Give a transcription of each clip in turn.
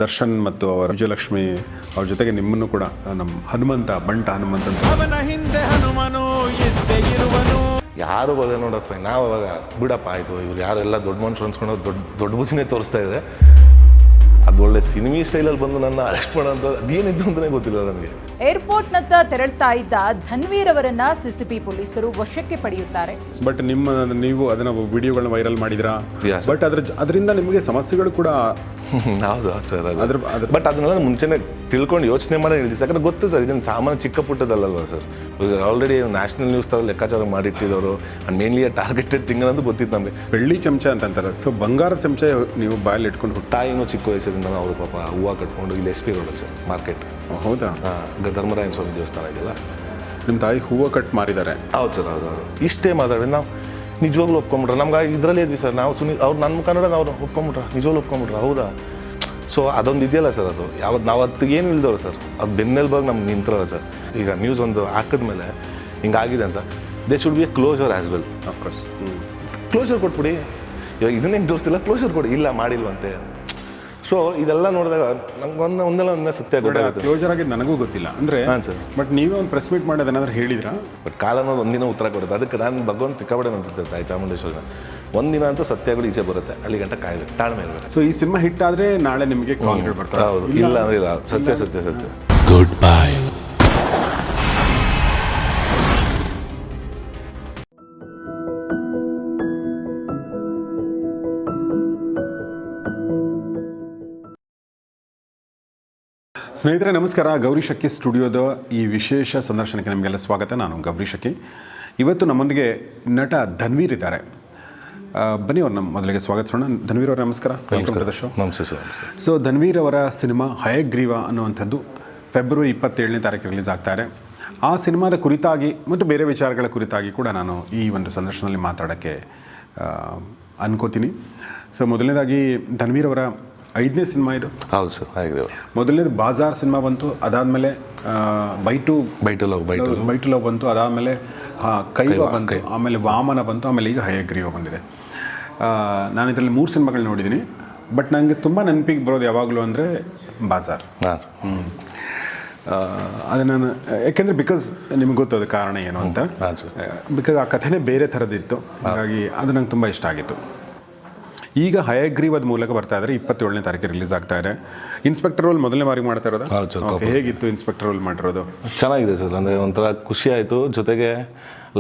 ದರ್ಶನ್ ಮತ್ತು ಅವರ ವಿಜಯಲಕ್ಷ್ಮಿ ಅವ್ರ ಜೊತೆಗೆ ನಿಮ್ಮನ್ನು ಕೂಡ ನಮ್ಮ ಹನುಮಂತ ಬಂಟ ಹನುಮಂತ ಅಂತ ಅವನ ಹಿಂದೆ ಹನುಮನು ಇದ್ದೇ ಇರುವನು. ಯಾರು ಬದ ನೋಡಪ್ಪ ನಾವು ಅವಾಗ ಬಿಡಪ್ಪ ಆಯಿತು ಇವ್ರು ಯಾರೆಲ್ಲ ದೊಡ್ಡ ಮನುಷ್ಯರು ಅನ್ಸ್ಕೊಂಡು ದೊಡ್ಡ ಬುದ್ಧಿನೇ ತೋರಿಸ್ತಾ ಇದೆ. ಅದು ಒಳ್ಳೆ ಸಿನಿಮಿ ಸ್ಟೈಲಲ್ಲಿ ಬಂದು ನನ್ನ ಅರೆಸ್ಟ್ ಮಾಡೋಂಥ ಅದೇನಿದ್ದು ಅಂತಲೇ ಗೊತ್ತಿಲ್ಲ ನನಗೆ. ಏರ್ಪೋರ್ಟ್ನತ್ತ ತೆರಳ್ತಾ ಇದ್ದ ಧನ್ವೀರ್ ಅವರನ್ನ ಸಿಸಿಬಿ ಪೊಲೀಸರು ವಶಕ್ಕೆ ಪಡೆಯುತ್ತಾರೆ. ಬಟ್ ನೀವು ಅದನ್ನ ವಿಡಿಯೋಗಳನ್ನ ವೈರಲ್ ಮಾಡಿದ್ರಾ? Yes, sir. ಬಟ್ ಅದರಿಂದ ನಿಮಗೆ ಸಮಸ್ಯೆಗಳು ಕೂಡ ಹೌದು ಸರ್ ಬಟ್ ಅದನ್ನೆಲ್ಲ ಮುಂಚೆನೇ ತಿಳ್ಕೊಂಡು ಯೋಚನೆ ಮಾಡಿ ಹೇಳಿದ್ವಿ. ಯಾಕಂದ್ರೆ ಗೊತ್ತು ಸರ್ ಇದನ್ನು ಸಾಮಾನ್ಯ ಚಿಕ್ಕ ಪುಟ್ಟದಲ್ಲಲ್ವ ಸರ್. ಆಲ್ರೆಡಿ ನ್ಯಾಷನಲ್ ನ್ಯೂಸ್ ಥರ ಲೆಕ್ಕಾಚಾರ ಮಾಡಿಟ್ಟಿದ್ದವರು ಆ್ಯಂಡ್ ಮೇನ್ಲಿ ಟಾರ್ಗೆಟೆಡ್ ಥಿಂಗ್ ಅನ್ನೋದು ಗೊತ್ತಿತ್ತು ನಮಗೆ. ಬೆಳ್ಳಿ ಚಮಚ ಅಂತಾರೆ. ಸೊ ಬಂಗಾರದ ಚಮಚ ನೀವು ಬಾಯಲ್ಲಿ ಇಟ್ಕೊಂಡು ತಾಯಿನೂ ಚಿಕ್ಕ ವಯಸ್ಸಿಂದ ಅವರು ಪಾಪ ಹೂವು ಕಟ್ಕೊಂಡು ಇಲ್ಲಿ SP ರೋಡಲ್ಲಿ ಸರ್ ಮಾರ್ಕೆಟ್. ಹೌದಾ? ಧರ್ಮರಾಯನ ಸ್ವಾಮಿ ದೇವಸ್ಥಾನ ಇದೆಯಲ್ಲ, ನಿಮ್ಮ ತಾಯಿ ಹೂವು ಕಟ್ ಮಾರಿದ್ದಾರೆ. ಹೌದು ಸರ್ ಹೌದು. ಇಷ್ಟೇ ಮಾತಾಡಿ ನಾವು ನಿಜವಾಗ್ಲೂ ಒಪ್ಕೊಂಬಿಟ್ರೆ ನಮ್ಗೆ ಇದರಲ್ಲೇ ಇದ್ವಿ ಸರ್ ನಾವು ಅವ್ರು ನನ್ನ ಕನ್ನಡ ಅವ್ರು ಒಪ್ಕೊಂಬಿಟ್ರೆ ನಿಜವಾಗ್ಲೂ ಒಪ್ಕೊಂಬಿಟ್ರೆ ಹೌದಾ. ಸೊ ಅದೊಂದು ಇದೆಯಲ್ಲ ಸರ್, ಅದು ಯಾವತ್ತು ನಾವು ಅದಕ್ಕೆ ಏನು ಇಲ್ದವ್ರು ಸರ್, ಅದು ಬೆನ್ನೆಲ್ಬಾಗ ನಮ್ಗೆ ನಿಂತಿರಲ್ಲ ಸರ್. ಈಗ ನ್ಯೂಸ್ ಒಂದು ಹಾಕಿದ್ಮೇಲೆ ಹಿಂಗಾಗಿದೆ ಅಂತ they should be a closer as well. Of course closer ಕೊಟ್ಬಿಡಿ. ಇವಾಗ ಇದನ್ನೇನು ತೋರಿಸ್ತಿಲ್ಲ, ಕ್ಲೋಸರ್ ಕೊಡಿ. ಇಲ್ಲ ಮಾಡಿಲ್ವಂತೆ. ಸೊ ಇದೆಲ್ಲ ನೋಡಿದಾಗ ನಂಗೆ ಒಂದೆಲ್ಲ ಸತ್ಯ ಗೊತ್ತಾಗುತ್ತೆ. ಕ್ಲೋಸರ್ ಆಗಿದ್ದು ನನಗೂ ಗೊತ್ತಿಲ್ಲ ಅಂದರೆ. ಹಾಂ ಸರ್. ಬಟ್ ನೀವೇ ಒಂದು ಪ್ರೆಸ್ ಮೀಟ್ ಮಾಡಿ ಅದನ್ನಾದ್ರೂ ಹೇಳಿದ್ರಾ? ಬಟ್ ಕಾಲ ಅನ್ನೋದು ಒಂದಿನ ಉತ್ತರ ಕೊಡುತ್ತೆ. ಅದಕ್ಕೆ ನಾನು ಭಗವಂತ ಸಿಕ್ಕಾಪಟ್ಟೆ ನಂಬಿಸುತ್ತೆ ತಾಯಿ ಚಾಮುಂಡೇಶ್ವರಿನ. ಒಂದಿನ ಅಂತೂ ಸತ್ಯಗಳು ಈಚೆ ಬರುತ್ತೆ. ಅಲ್ಲಿ ಗಂಟೆ ಕಾಯಬೇಕು, ತಾಳ್ಮೆ ಇರಬೇಕು. ಸೊ ಈ ಸಿನಿಮಾ ಹಿಟ್ ಆದರೆ ನಾಳೆ ನಿಮಗೆ ಕಾಲ್ಗಳು ಬರ್ತಾರೆ. ಹೌದು, ಇಲ್ಲ ಅಂದ್ರೆ ಇಲ್ಲ. ಸತ್ಯ. Good bye. ಸ್ನೇಹಿತರೆ ನಮಸ್ಕಾರ. ಗೌರಿ ಶಕ್ಕಿ ಸ್ಟುಡಿಯೋದ ಈ ವಿಶೇಷ ಸಂದರ್ಶನಕ್ಕೆ ನಿಮಗೆಲ್ಲ ಸ್ವಾಗತ. ನಾನು ಗೌರಿ ಶಕ್ಕಿ. ಇವತ್ತು ನಮ್ಮೊಂದಿಗೆ ನಟ ಧನ್ವೀರ್ ಇದ್ದಾರೆ. ಬನ್ನಿ ಅವ್ರು ನಮ್ಮ ಮೊದಲಿಗೆ ಸ್ವಾಗತಿಸೋಣ. ಧನ್ವೀರ್ ಅವರ ನಮಸ್ಕಾರ. Welcome to the show. ನಮಸ್ತೆ ಸರ್. ಸೊ ಧನ್ವೀರ್ ಅವರ ಸಿನಿಮಾ ಹಯಗ್ರೀವ ಅನ್ನುವಂಥದ್ದು ಫೆಬ್ರವರಿ 27 ರಿಲೀಸ್ ಆಗ್ತಾರೆ. ಆ ಸಿನಿಮಾದ ಕುರಿತಾಗಿ ಮತ್ತು ಬೇರೆ ವಿಚಾರಗಳ ಕುರಿತಾಗಿ ಕೂಡ ನಾನು ಈ ಒಂದು ಸಂದರ್ಶನದಲ್ಲಿ ಮಾತಾಡೋಕ್ಕೆ ಅನ್ಕೋತೀನಿ. ಸೊ ಮೊದಲನೇದಾಗಿ ಧನ್ವೀರ್ ಅವರ 5ನೇ ಸಿನಿಮಾ ಇದು. ಹೌದು ಸರ್, ಹಯಗ್ರೀವ. ಮೊದಲನೇದು ಬಾಜಾರ್ ಸಿನಿಮಾ ಬಂತು, ಅದಾದಮೇಲೆ ಬೈ ಟು ಲವ್ ಬಂತು, ಅದಾದಮೇಲೆ ಕೈವ ಬಂತು, ಆಮೇಲೆ ವಾಮನ ಬಂತು, ಆಮೇಲೆ ಈಗ ಹಯಗ್ರೀವ ಬಂದಿದೆ. ನಾನು ಇದರಲ್ಲಿ 3 ಸಿನಿಮಾಗಳು ನೋಡಿದ್ದೀನಿ. ಬಟ್ ನನಗೆ ತುಂಬ ನೆನಪಿಗೆ ಬರೋದು ಯಾವಾಗಲೂ ಅಂದರೆ ಬಾಜಾರ್. ಅದು ನಾನು ಯಾಕೆಂದರೆ ಬಿಕಾಸ್ ನಿಮ್ಗೆ ಗೊತ್ತದು ಕಾರಣ ಏನು ಅಂತ. ಬಿಕಾಸ್ ಆ ಕಥೆನೇ ಬೇರೆ ಥರದಿತ್ತು. ಹಾಗಾಗಿ ಅದು ನಂಗೆ ತುಂಬ ಇಷ್ಟ ಆಗಿತ್ತು. ಈಗ ಹಯಗ್ರೀವದ ಮೂಲಕ ಬರ್ತಾ ಇದ್ದಾರೆ. 27 ರಿಲೀಸ್ ಆಗ್ತಾ ಇದೆ. ಇನ್ಸ್ಪೆಕ್ಟರ್ ರೋಲ್ ಮೊದಲನೇ ಬಾರಿಗೆ ಮಾಡ್ತಾ ಇರೋದು. ಹೇಗಿತ್ತು ಇನ್ಸ್ಪೆಕ್ಟರ್ ರೋಲ್ ಮಾಡಿರೋದು? ಚೆನ್ನಾಗಿದೆ ಸರ್. ಅಂದರೆ ಒಂಥರ ಖುಷಿ ಆಯಿತು. ಜೊತೆಗೆ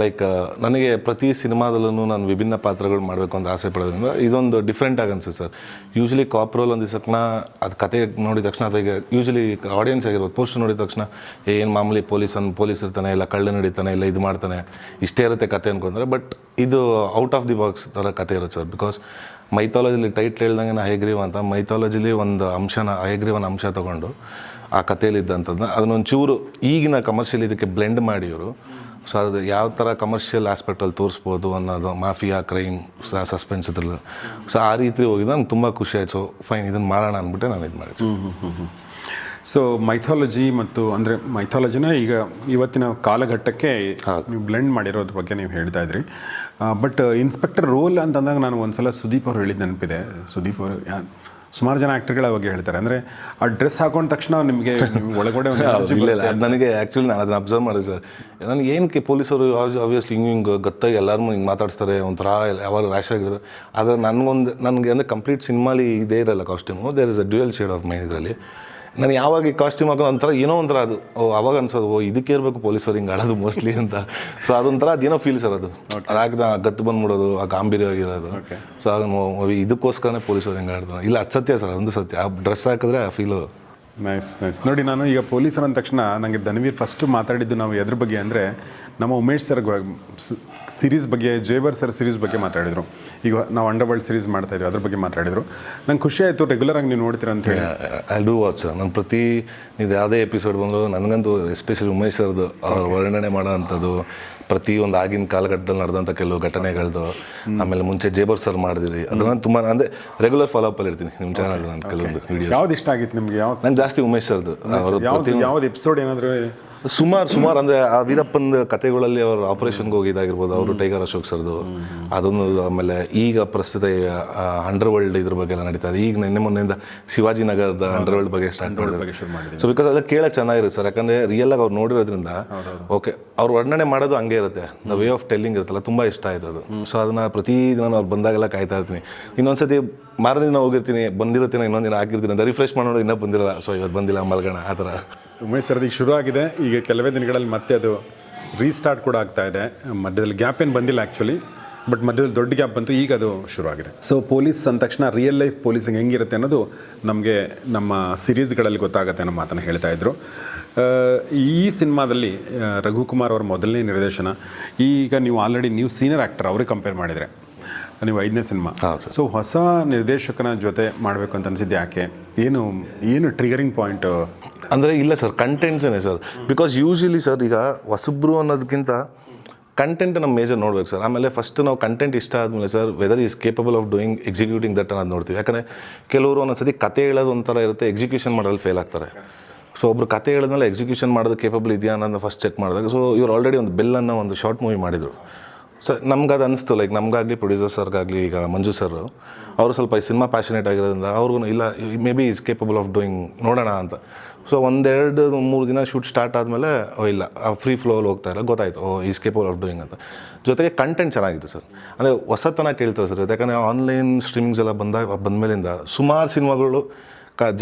ಲೈಕ್ ನನಗೆ ಪ್ರತಿ ಸಿನಿಮಾದಲ್ಲೂ ನಾನು ವಿಭಿನ್ನ ಪಾತ್ರಗಳು ಮಾಡಬೇಕು ಅಂತ ಆಸೆ ಪಡೋದ್ರಿಂದ ಇದೊಂದು ಡಿಫ್ರೆಂಟ್ ಆಗಿ ಅನ್ಸುತ್ತೆ ಸರ್. ಯೂಶ್ವಲಿ ಕಾಪ್ ರೋಲ್ ಅಂದಿದ ತಕ್ಷಣ ಅದು ಕತೆ ನೋಡಿದ ತಕ್ಷಣ ಅಥವಾ ಈಗ ಯೂಶ್ವಲಿ ಆಡಿಯನ್ಸ್ ಆಗಿರ್ಬೋದು ಪೋಸ್ಟರ್ ನೋಡಿದ ತಕ್ಷಣ ಏನು ಮಾಮೂಲಿ ಪೊಲೀಸ್ ಇರ್ತಾನೆ, ಇಲ್ಲ ಕಳ್ಳ ನಡೀತಾನೆ, ಇಲ್ಲ ಇದು ಮಾಡ್ತಾನೆ, ಇಷ್ಟೇ ಇರುತ್ತೆ ಕತೆ ಅನ್ಕೊಂಡ್ರೆ. ಬಟ್ ಇದು ಔಟ್ ಆಫ್ ದಿ ಬಾಕ್ಸ್ ಥರ ಕತೆ ಇರುತ್ತೆ ಸರ್. ಬಿಕಾಸ್ ಮೈಥಾಲಜಿಲಿ ಟೈಟ್ಲ್ ಹೇಳ್ದಂಗೆ ಹಯಗ್ರೀವ ಅಂತ ಮೈಥಾಲಜಿಲಿ ಒಂದು ಹಯಗ್ರೀವನ ಅಂಶ ತೊಗೊಂಡು ಆ ಕಥೆಯಲ್ಲಿ ಇದ್ದಂಥದ್ದನ್ನ ಅದನ್ನೊಂದು ಚೂರು ಈಗಿನ ಕಮರ್ಷಿಯಲ್ ಇದಕ್ಕೆ ಬ್ಲೆಂಡ್ ಮಾಡಿ ಇವರು. ಸೊ ಅದು ಯಾವ ಥರ ಕಮರ್ಷಿಯಲ್ ಆಸ್ಪೆಕ್ಟಲ್ಲಿ ತೋರಿಸ್ಬೋದು ಅನ್ನೋದು, ಮಾಫಿಯಾ, ಕ್ರೈಮ್, ಸಸ್ಪೆನ್ಸ್ ಇದ್ರಲ್ಲ. ಸೊ ಆ ರೀತಿ ಹೋಗಿದ್ದು ನಂಗೆ ತುಂಬ ಖುಷಿ ಆಯಿತು. ಸೊ ಫೈನ್ ಇದನ್ನು ಮಾಡೋಣ ಅಂದ್ಬಿಟ್ಟೆ ನಾನು ಇದು ಮಾಡಿದ್ದೆ. ಸೊ ಮೈಥಾಲಜಿ ಮತ್ತು ಅಂದರೆ ಮೈಥಾಲಜಿನ ಈಗ ಇವತ್ತಿನ ಕಾಲಘಟ್ಟಕ್ಕೆ ನೀವು ಬ್ಲೆಂಡ್ ಮಾಡಿರೋದ್ರ ಬಗ್ಗೆ ನೀವು ಹೇಳ್ತಾ ಇದ್ರಿ. ಬಟ್ ಇನ್ಸ್ಪೆಕ್ಟರ್ ರೋಲ್ ಅಂತಂದಾಗ ನಾನು ಒಂದ್ಸಲ ಸುದೀಪ್ ಅವ್ರು ಹೇಳಿದ್ದು ನೆನಪಿದೆ. ಸುದೀಪ್ ಅವರು ಸುಮಾರು ಜನ ಆ್ಯಕ್ಟರ್ಗಳ ಬಗ್ಗೆ ಹೇಳ್ತಾರೆ. ಅಂದರೆ ಆ ಡ್ರೆಸ್ ಹಾಕೊಂಡ ತಕ್ಷಣ ನಿಮಗೆ ಒಳಗಡೆ ನನಗೆ ಆ್ಯಕ್ಚುಲಿ ನಾನು ಅದನ್ನ ಅಬ್ಸರ್ವ್ ಮಾಡಿದೆ ಸರ್. ನನಗೆ ಏನಕ್ಕೆ ಪೊಲೀಸರು ಆಬ್ವಿಯಸ್ಲಿ ಹಿಂಗೆ ಗೊತ್ತಾಗಿ ಎಲ್ಲರೂ ಹಿಂಗೆ ಮಾತಾಡ್ತಾರೆ, ಒಂಥರ ಯಾವಾಗ ರ್ಯಾಶ್ ಆಗಿರ್ತಾರೆ. ಆದರೆ ನನಗೆ ಅಂದರೆ ಕಂಪ್ಲೀಟ್ ಸಿನಿಮಾಲಿ ಇದೇ ಇರಲ್ಲ costume. There is a dual shade of my ಇದರಲ್ಲಿ. ನಾನು ಯಾವಾಗ ಈ ಕಾಸ್ಟ್ಯೂಮ್ ಹಾಕೋದು ಒಂಥರ ಏನೋ ಒಂಥರ ಅದು ಅವಾಗ ಅನ್ಸೋದು ಇದಕ್ಕೆ ಇರಬೇಕು ಪೊಲೀಸರು ಹಿಂಗೆ ಆಡೋದು ಮೋಸ್ಟ್ಲಿ ಅಂತ. ಸೊ ಅದೊಂಥರ ಅದೇನೋ ಫೀಲ್ ಸರ್. ಅದು ಅದಾಗದ ಗತ್ತು ಬಂದ್ಬಿಡೋದು, ಆ ಗಾಂಭೀರ್ಯವಾಗಿರೋದು. ಸೊ ಆಗ ಇದಕ್ಕೋಸ್ಕರನೇ ಪೊಲೀಸರು ಹಿಂಗೆ ಆಡ್ತಾರೆ. ಇಲ್ಲ ಅದು ಸತ್ಯ ಸರ್, ಅದೊಂದು ಸತ್ಯ. ಆ ಡ್ರೆಸ್ ಹಾಕಿದ್ರೆ ಆ ಫೀಲು ನೈಸ್. ನೋಡಿ, ನಾನು ಈಗ ಪೊಲೀಸರು ಅಂದ ತಕ್ಷಣ ನನಗೆ ಧನ್ವೀರ್ ಫಸ್ಟ್ ಮಾತಾಡಿದ್ದು ನಾವು ಎದ್ರ ಬಗ್ಗೆ ಅಂದರೆ ನಮ್ಮ ಉಮೇಶ್ ಸರ್ ಸಿರೀಸ್ ಬಗ್ಗೆ, ಜೇಬರ್ ಸರ್ ಸಿರೀಸ್ ಬಗ್ಗೆ ಮಾತಾಡಿದರು. ಈಗ ನಾವು ಅಂಡರ್ವರ್ಲ್ಡ್ ಸಿರೀಸ್ ಮಾಡ್ತಾಯಿದ್ವಿ, ಅದ್ರ ಬಗ್ಗೆ ಮಾತಾಡಿದರು. ನಂಗೆ ಖುಷಿ ಆಯಿತು ರೆಗ್ಯುಲರಾಗಿ ನೀವು ನೋಡ್ತೀರ ಅಂತ ಹೇಳಿ. I do watch sir. ನಾನು ಪ್ರತಿ ನೀವು ಯಾವುದೇ ಎಪಿಸೋಡ್ ಬಂದರೂ ನನಗಂತೂ ಎಸ್ಪೆಷಲಿ ಉಮೇಶ್ ಸರ್ದು ಅವ್ರು ವರ್ಣನೆ ಮಾಡೋ ಅಂಥದ್ದು, ಪ್ರತಿಯೊಂದು ಆಗಿನ ಕಾಲಘಟ್ಟದಲ್ಲಿ ನಡೆದಂಥ ಕೆಲವು ಘಟನೆಗಳದ್ದು, ಆಮೇಲೆ ಮುಂಚೆ ಜೇಬರ್ ಸರ್ ಮಾಡಿದ್ರಿ, ಅದನ್ನ ತುಂಬ ಅಂದರೆ ರೆಗ್ಯುಲರ್ ಫಾಲೋ ಅಪ್ ಅಲ್ಲಿ ಇರ್ತೀನಿ ನಿಮ್ಮ ಚಾನಲ್. ನಾನು ಕೆಲವೊಂದು ವಿಡಿಯೋ ಯಾವ್ದು ಇಷ್ಟ ಆಗಿತ್ತು ನಿಮಗೆ? ನಂಗೆ ಜಾಸ್ತಿ ಉಮೇಶ್ ಸರ್ದು ಯಾವ್ದು ಎಪಿಸೋಡ್ ಏನಾದರೂ ಸುಮಾರು ಅಂದರೆ ಆ ವೀರಪ್ಪನ ಕಥೆಗಳಲ್ಲಿ ಅವ್ರ ಆಪರೇಷನ್ಗೆ ಹೋಗಿದ್ದಾಗಿರ್ಬೋದು, ಅವರು ಟೈಗರ್ ಅಶೋಕ್ ಸರ್ದು ಅದೊಂದು. ಆಮೇಲೆ ಈಗ ಪ್ರಸ್ತುತ ಅಂಡರ್ ವರ್ಲ್ಡ್ ಇದ್ರ ಬಗ್ಗೆ ಎಲ್ಲ ನಡೀತಾ ಇದೆ. ಈಗ ನಿನ್ನೆ ಮೊನ್ನೆಯಿಂದ ಶಿವಾಜಿನಗರದ ಅಂಡರ್ ವರ್ಲ್ಡ್ ಬಗ್ಗೆ ಸ್ಟಾರ್ಟ್ ಮಾಡಿದ್ರು. ಸೊ ಬಿಕಾಸ್ ಅದು ಕೇಳೋಕೆ ಚೆನ್ನಾಗಿರುತ್ತೆ ಸರ್, ಯಾಕಂದರೆ ರಿಯಲ್ ಆಗಿ ಅವ್ರು ನೋಡಿರೋದ್ರಿಂದ ಓಕೆ ಅವ್ರು ವರ್ಣನೆ ಮಾಡೋದು ಹಂಗೆ ಇರುತ್ತೆ. ದ ವೇ ಆಫ್ ಟೆಲ್ಲಿಂಗ್ ಇರುತ್ತಲ್ಲ, ತುಂಬ ಇಷ್ಟ ಆಯ್ತು ಅದು. ಸೊ ಅದನ್ನು ಪ್ರತಿದಿನ ಅವ್ರು ಬಂದಾಗೆಲ್ಲ ಕಾಯ್ತಾ ಇರ್ತೀನಿ. ಇನ್ನೊಂದ್ಸತಿ ಮಾರನೇ ದಿನ ಹೋಗಿರ್ತೀನಿ, ಬಂದಿರ್ತೀನಿ, ಇನ್ನೊಂದು ದಿನ ಆಗಿರ್ತೀನಿ ಅಂತ ರಿಫ್ರೆಶ್ ಮಾಡೋದು, ಇನ್ನೂ ಬಂದಿರಲ್ಲ, ಸೊ ಇವತ್ತು ಬಂದಿಲ್ಲ ಮಲ್ಗೋಣ ಆ ಥರ. ಉಮೇಶ್ ಸರ್, ಈಗ ಶುರು ಆಗಿದೆ, ಈಗ ಕೆಲವೇ ದಿನಗಳಲ್ಲಿ ಮತ್ತೆ ಅದು ರೀಸ್ಟಾರ್ಟ್ ಕೂಡ ಆಗ್ತಾ ಇದೆ. ಮಧ್ಯದಲ್ಲಿ ಗ್ಯಾಪ್ ಏನು ಬಂದಿಲ್ಲ ಆ್ಯಕ್ಚುಲಿ, ಬಟ್ ಮಧ್ಯದಲ್ಲಿ ದೊಡ್ಡ ಗ್ಯಾಪ್ ಬಂತು, ಈಗ ಅದು ಶುರು ಆಗಿದೆ. ಸೊ ಪೊಲೀಸ್ ಅಂದ ತಕ್ಷಣ ರಿಯಲ್ ಲೈಫ್ ಪೊಲೀಸಿಂಗ್ ಹೆಂಗಿರುತ್ತೆ ಅನ್ನೋದು ನಮಗೆ ನಮ್ಮ ಸಿರೀಸ್ಗಳಲ್ಲಿ ಗೊತ್ತಾಗುತ್ತೆ ಅನ್ನೋ ಮಾತನ್ನು ಹೇಳ್ತಾ ಇದ್ರು. ಈ ಸಿನಿಮಾದಲ್ಲಿ ರಘುಕುಮಾರ್ ಅವರ ಮೊದಲನೇ ನಿರ್ದೇಶನ. ಈಗ ನೀವು ಆಲ್ರೆಡಿ ನೀವು ಸೀನಿಯರ್ ಆ್ಯಕ್ಟರ್, ಅವ್ರಿಗೆ ಕಂಪೇರ್ ಮಾಡಿದರೆ ನೀವು 5ನೇ ಸಿನಿಮಾ. ಸೊ ಹೊಸ ನಿರ್ದೇಶಕನ ಜೊತೆ ಮಾಡಬೇಕು ಅಂತ ಅನಿಸಿದ್ದು ಯಾಕೆ? ಏನು ಟ್ರಿಗರಿಂಗ್ ಪಾಯಿಂಟ್? ಅಂದರೆ ಇಲ್ಲ ಸರ್, ಕಂಟೆಂಟ್ಸೇ ಸರ್. ಬಿಕಾಸ್ ಯೂಶ್ವಲಿ ಸರ್ ಈಗ ಹೊಸಬ್ರು ಅನ್ನೋದಕ್ಕಿಂತ ಕಂಟೆಂಟ್ ನಮ್ಮ ಮೇಜರ್ ನೋಡ್ಬೇಕು ಸರ್. ಆಮೇಲೆ ಫಸ್ಟ್ ನಾವು ಕಂಟೆಂಟ್ ಇಷ್ಟ ಆದಮೇಲೆ sir whether is capable of doing executing that ಅನ್ನೋದು ನೋಡ್ತೀವಿ. ಯಾಕಂದರೆ ಕೆಲವರು ಒಂದೊಂದ್ಸತಿ ಕತೆ ಹೇಳೋದು ಒಂಥರ ಇರುತ್ತೆ, ಎಕ್ಸಿಕ್ಯೂಷನ್ ಮಾಡೋದು ಫೇಲ್ ಆಗ್ತಾರೆ. ಸೊ ಒಬ್ರು ಕತೆ ಹೇಳಿದ್ಮೇಲೆ ಎಕ್ಸಿಕ್ಯೂಷನ್ ಮಾಡೋದು ಕೇಪಬಲ್ ಇದೆಯಾ ಅನ್ನೋದನ್ನ ಫಸ್ಟ್ ಚೆಕ್ ಮಾಡಿದಾಗ, ಸೊ ಇವ್ರು ಆಲ್ರೆಡಿ ಒಂದು ಬೆಲ್ ಅನ್ನೋ ಒಂದು ಶಾರ್ಟ್ ಮೂವಿ ಮಾಡಿದರು. ಸೊ ನಮ್ಗೆ ಅದು ಅನಿಸ್ತು, ಲೈಕ್ ನಮಗಾಗಲಿ ಪ್ರೊಡ್ಯೂಸರ್ಸ್ಗಾಗಲಿ, ಈಗ ಮಂಜು ಸರ್ ಅವರು ಸ್ವಲ್ಪ ಈ ಸಿನಿಮಾ ಪ್ಯಾಷನೇಟ್ ಆಗಿರೋದ್ರಿಂದ ಅವ್ರಿಗೂ ಇಲ್ಲ may be is capable of doing, ನೋಡೋಣ ಅಂತ. ಸೊ 1-2-3 ದಿನ ಶೂಟ್ ಸ್ಟಾರ್ಟ್ ಆದಮೇಲೆ ಇಲ್ಲ ಫ್ರೀ ಫ್ಲೋಲ್ಲಿ ಹೋಗ್ತಾ ಇಲ್ಲ, ಗೊತ್ತಾಯಿತು ಈಸ್ ಕೇಪಬಲ್ ಆಫ್ ಡೂಯಿಂಗ್ ಅಂತ. ಜೊತೆಗೆ ಕಂಟೆಂಟ್ ಚೆನ್ನಾಗಿತ್ತು ಸರ್, ಅಂದರೆ ಹೊಸತನ ಕೇಳ್ತಾರೆ ಸರ್. ಯಾಕಂದರೆ ಆನ್ಲೈನ್ ಸ್ಟ್ರೀಮಿಂಗ್ಸ್ ಎಲ್ಲ ಬಂದಮೇಲಿಂದ ಸುಮಾರು ಸಿನಿಮಾಗಳು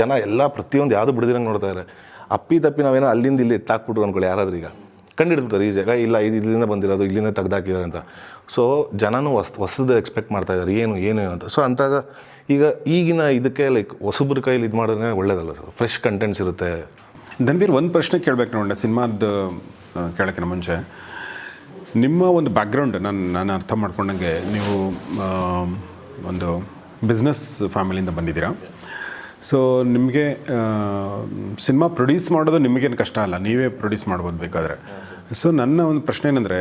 ಜನ ಎಲ್ಲ ಪ್ರತಿಯೊಂದು ಯಾವುದು ಬಿಡದಿರಂಗೆ ನೋಡ್ತಾ ಇದ್ದಾರೆ. ಅಪ್ಪಿ ತಪ್ಪಿ ನಾವೇನೋ ಅಲ್ಲಿಂದ ಇಲ್ಲಿ ಎತ್ತಾಕ್ಬಿಟ್ರು ಅಂದ್ಕೊಳ್ಳಿ, ಯಾರಾದ್ರೂ ಈಗ ಕಂಡಿಡ್ಬಿಡ್ತಾರೆ ಈಸಿಯಾಗ, ಇಲ್ಲ ಇಲ್ಲಿಂದ ಬಂದಿರೋದು, ಇಲ್ಲಿಂದ ತೆಗ್ದಾಕಿದ್ದಾರೆ ಅಂತ. ಸೊ ಜನನೂ ಹೊಸದು ಎಕ್ಸ್ಪೆಕ್ಟ್ ಮಾಡ್ತಾ ಇದ್ದಾರೆ, ಏನು ಅಂತ. ಸೊ ಅಂತಾಗ ಈಗ ಈಗಿನ ಇದಕ್ಕೆ ಲೈಕ್ ಹೊಸಬ್ರ ಕೈಲಿ ಇದು ಮಾಡಿದ್ರೆ ಒಳ್ಳೇದಲ್ಲ ಸರ್, ಫ್ರೆಶ್ ಕಂಟೆಂಟ್ಸ್ ಇರುತ್ತೆ. ಧನ್ವೀರ್, ಒಂದು ಪ್ರಶ್ನೆ ಕೇಳಬೇಕು ನೋಡ, ಸಿನಿಮಾದ ಕೇಳೋಕ್ಕಿಂತ ಮುಂಚೆ ನಿಮ್ಮ ಒಂದು ಬ್ಯಾಕ್ಗ್ರೌಂಡ್ ನಾನು ಅರ್ಥ ಮಾಡ್ಕೊಂಡಂಗೆ ನೀವು ಒಂದು ಬಿಸ್ನೆಸ್ ಫ್ಯಾಮಿಲಿಯಿಂದ ಬಂದಿದ್ದೀರಾ. ಸೊ ನಿಮಗೆ ಸಿನಿಮಾ ಪ್ರೊಡ್ಯೂಸ್ ಮಾಡೋದು ನಿಮಗೇನು ಕಷ್ಟ ಅಲ್ಲ, ನೀವೇ ಪ್ರೊಡ್ಯೂಸ್ ಮಾಡ್ಬೋದು ಬೇಕಾದರೆ. ಸೊ ನನ್ನ ಒಂದು ಪ್ರಶ್ನೆ ಏನಂದರೆ,